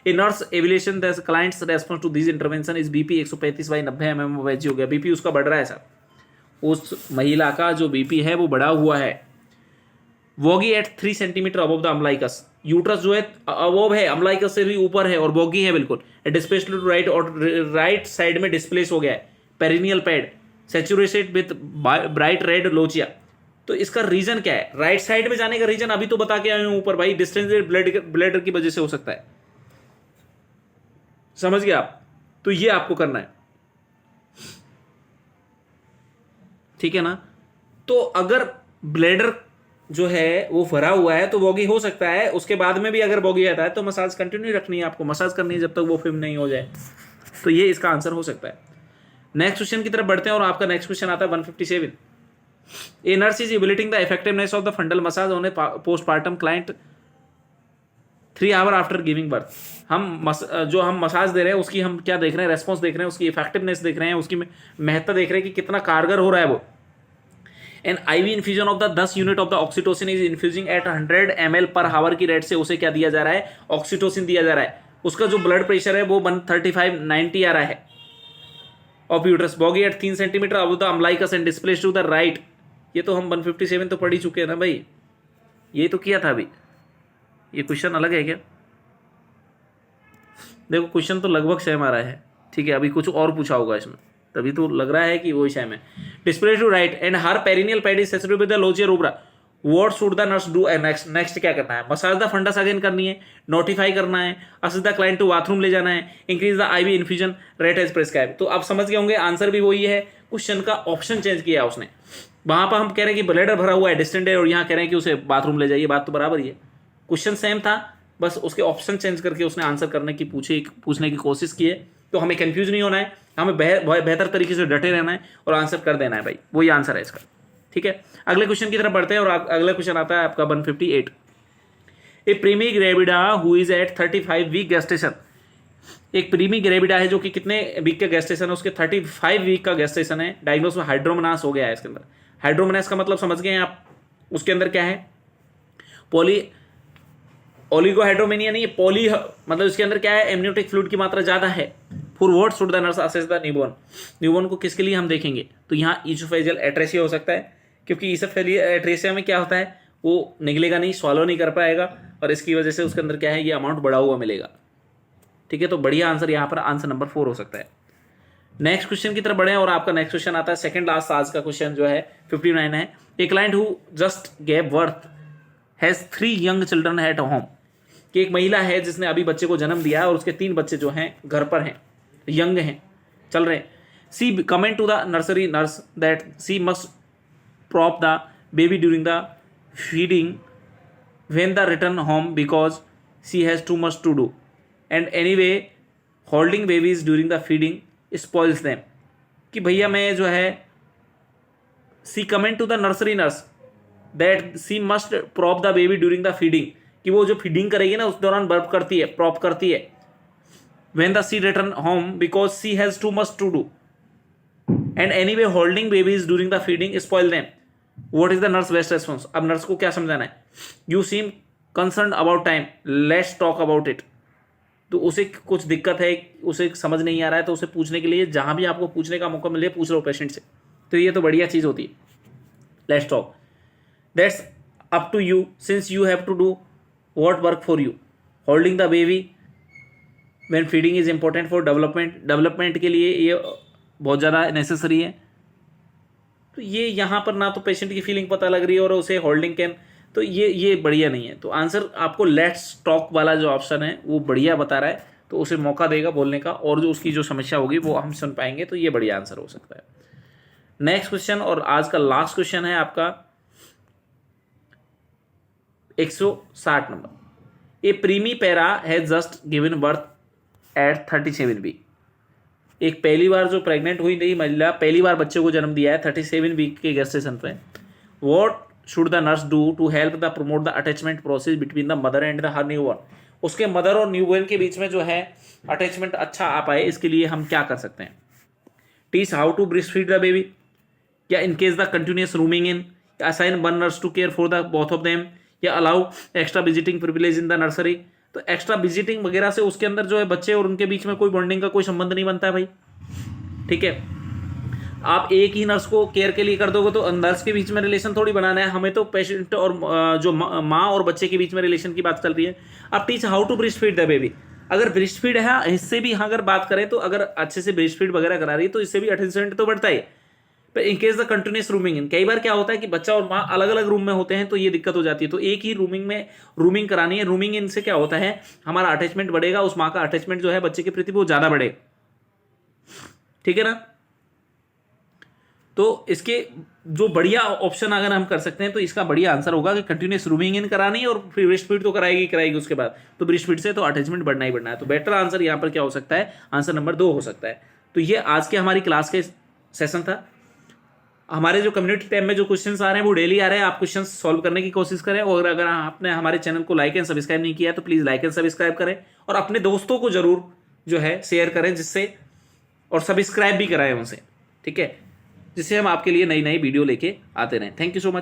A nurse evaluation the client's response to this intervention is BP 135/90 mm हो गया, बीपी उसका बढ़ रहा है सर, उस महिला का जो बीपी है वो बढ़ा हुआ है। वोगी at 3 centimetre above the umbilicus, uterus जो है अबव है, अम्बलाइकस से भी ऊपर है और वोगी है बिल्कुल, डिस्प्लेस टू राइट, और राइट साइड में डिस्प्लेस हो गया है। Perineal pad saturated with bright red lochia, तो इसका रीजन क्या है? राइट साइड में जाने का रीजन अभी तो बता के आए हूं ऊपर भाई, डिस्टेंस ब्लैडर की वजह से हो सकता है, समझ गए आप? तो ये आपको करना है, ठीक है ना। तो अगर ब्लैडर जो है वो भरा हुआ है तो वोगी हो सकता है, उसके बाद में भी अगर वोगी आता है तो मसाज कंटिन्यू रखनी है, आपको मसाज करनी है जब तक वो फिल्म नहीं हो जाए। तो ये इसका आंसर हो सकता है। नेक्स्ट क्वेश्चन की तरफ बढ़ते हैं, और आपका नेक्स्ट क्वेश्चन आता है 157। A nurse is evaluating the effectiveness of the fundal massage on A postpartum client 3 hours after giving birth. हम जो हम मसाज दे रहे हैं उसकी हम क्या देख रहे हैं? रेस्पॉन्स देख रहे हैं, उसकी इफेक्टिवनेस देख रहे हैं, उसकी महत्ता देख रहे हैं कि कितना कारगर हो रहा है वो। An IV infusion of the 10 unit of the oxytocin is infusing at 100 ml पर हावर की रेट से उसे क्या दिया जा रहा है? ऑक्सीटोसिन दिया जा रहा है। उसका जो ब्लड प्रेशर है वो 135/90 आ रहा है। Of uterus boggy at 3 centimetre above the umbilicus and displace to the right, ये तो हम 157 तो पढ़ ही चुके हैं ना भाई, ये तो किया था अभी। ये क्वेश्चन अलग है क्या? देखो क्वेश्चन तो लगभग सेम आ रहा है, ठीक है, अभी कुछ और पूछा होगा इसमें, तभी तो लग रहा है कि वही सेम है। Displace to right and her perineal pad is saturated with the lochia rubra, what should the nurse do? Next क्या करना है? मसाज द फंडस अगेन करनी है, नोटिफाई करना है, assist the client to bathroom ले जाना है, increase the IV infusion rate as prescribe. तो आप समझ गए होंगे आंसर भी वही है, क्वेश्चन का ऑप्शन चेंज किया उसने। वहां पर हम कह रहे हैं कि ब्लैडर भरा हुआ है, डिस्टेंट है, और यहाँ कह रहे हैं कि उसे बाथरूम ले जाइए, बात तो बराबर ही है, क्वेश्चन सेम था, बस उसके ऑप्शन चेंज करके उसने आंसर करने की पूछने की कोशिश की है। तो हमें कंफ्यूज नहीं होना है, हमें बेहतर तरीके से डटे रहना है और आंसर कर देना है भाई, वही आंसर है इसका, ठीक है। अगले क्वेश्चन की तरफ बढ़ते हैं, और अगला क्वेश्चन आता है आपका 158। A primigravida who is at 35 week gestation, एक प्रीमी ग्रेविडा है जो कि कितने वीक का गेस्टेशन है? उसके 35 वीक का गेस्टेशन है। डायग्नोस में हाइड्रोमनास हो गया है इसके अंदर। हाइड्रोमनास का मतलब समझ गए हैं आप? उसके अंदर क्या है? ओलिगोहाइड्रोमेनिया नहीं है, पॉली मतलब इसके अंदर क्या है? एमनियोटिक फ्लूइड की मात्रा ज्यादा है। For what should the nurse assess the newborn, newborn को किसके लिए हम देखेंगे? तो यहाँ ईसोफेजियल एट्रेसिया हो सकता है, क्योंकि ईसोफेजियल एट्रेसिया में क्या होता है? वो निकलेगा नहीं, स्वॉलो नहीं कर पाएगा, और इसकी वजह से उसके अंदर क्या है? ये अमाउंट बढ़ा हुआ मिलेगा, ठीक है। तो बढ़िया आंसर यहाँ पर आंसर नंबर 4 हो सकता है। नेक्स्ट क्वेश्चन की तरफ बढ़े, और आपका नेक्स्ट क्वेश्चन आता है सेकंड लास्ट आज का क्वेश्चन जो है 59 है। A client who just gave birth has 3 young children at home, कि एक महिला है जिसने अभी बच्चे को जन्म दिया और उसके 3 बच्चे जो हैं घर पर हैं, यंग हैं, चल रहे हैं. She comment to the nursery nurse that she must prop the baby during the feeding when the return home because she has too much to do, and anyway holding babies during the feeding spoils them. कि भैया मैं जो है C comment to the nursery nurse that she must prop the baby during the feeding, कि वो जो फीडिंग करेगी ना उस दौरान बर्प करती है, प्रॉप करती है. when the she return home because she has too much to do, and anyway holding babies during the feeding spoil them. What is the nurse best response? अब नर्स को क्या समझाना है? You seem concerned about time. Let's talk about it. तो उसे कुछ दिक्कत है, उसे समझ नहीं आ रहा है, तो उसे पूछने के लिए जहां भी आपको पूछने का मौका मिले पूछ लो पेशेंट से. तो ये तो बढ़िया चीज़ होती है. Let's talk. That's up to you since you have to do what work for you. Holding the baby when feeding is important for development. Development के लिए ये बहुत ज़्यादा नेसेसरी है. तो ये यहाँ पर ना तो पेशेंट की फीलिंग पता लग रही है और उसे होल्डिंग कैन, तो ये बढ़िया नहीं है. तो आंसर आपको लेट्स टॉक वाला जो ऑप्शन है वो बढ़िया बता रहा है, तो उसे मौका देगा बोलने का और जो उसकी जो समस्या होगी वो हम सुन पाएंगे. तो ये बढ़िया आंसर हो सकता है. नेक्स्ट क्वेश्चन और आज का लास्ट क्वेश्चन है आपका 160 number. A primipara has just given birth at 37 week. एक पहली बार जो प्रेग्नेंट हुई नई महिला पहली बार बच्चे को जन्म दिया है 37 वीक के गेस्टेशन पे. What should the nurse do to help the promote the attachment process between the mother and the her newborn. उसके मदर और न्यूबॉर्न के बीच में जो है अटैचमेंट अच्छा आ पाए, इसके लिए हम क्या कर सकते हैं? Teach how to breast feed the baby, या in case the continuous rooming in, assign one nurse to care for the both of them, या allow extra visiting privilege in the nursery. तो एक्स्ट्रा विजिटिंग वगैरह से उसके अंदर जो है बच्चे और उनके बीच में कोई बॉन्डिंग का कोई संबंध नहीं बनता है भाई. ठीक है, आप एक ही नर्स को केयर के लिए कर दोगे तो नर्स के बीच में रिलेशन थोड़ी बनाना है. हमें तो पेशेंट और जो माँ और बच्चे के बीच में रिलेशन की बात चल रही है. अब teach how to breast feed the baby. अगर ब्रेस्ट फीड है इससे भी अगर बात करें तो अगर अच्छे से ब्रेस्ट फीड वगैरह करा रही है तो इससे भी अटेंशन तो बढ़ता है. पर in case the continuous rooming in, कई बार क्या होता है कि बच्चा और माँ अलग अलग रूम में होते हैं तो ये दिक्कत हो जाती है. तो एक ही रूमिंग में रूमिंग करानी है. रूमिंग इन से क्या होता है, हमारा अटैचमेंट बढ़ेगा, उस माँ का अटैचमेंट जो है बच्चे के प्रति वो ज्यादा बढ़ेगा. ठीक है ना. तो इसके जो बढ़िया ऑप्शन अगर हम कर सकते हैं तो इसका बढ़िया आंसर होगा कि कंटिन्यूस रूमिंग इन करानी है और फिर ब्रेस्ट फीड तो कराएगी उसके बाद. तो ब्रेस्ट फीड से तो अटैचमेंट बढ़ना ही बढ़ना है. तो बेटर आंसर यहाँ पर क्या हो सकता है, आंसर नंबर 2 हो सकता है. तो ये आज के हमारी क्लास के सेशन था. हमारे जो कम्युनिटी टैब में जो क्वेश्चंस आ रहे हैं वो डेली आ रहे हैं. आप क्वेश्चंस सॉल्व करने की कोशिश करें और अगर आपने हमारे चैनल को लाइक एंड सब्सक्राइब नहीं किया तो प्लीज़ लाइक एंड सब्सक्राइब करें और अपने दोस्तों को जरूर जो है शेयर करें, जिससे और सब्सक्राइब भी कराएं उनसे. ठीक है, जिससे हम आपके लिए नई नई वीडियो लेके आते रहें. Thank you so much.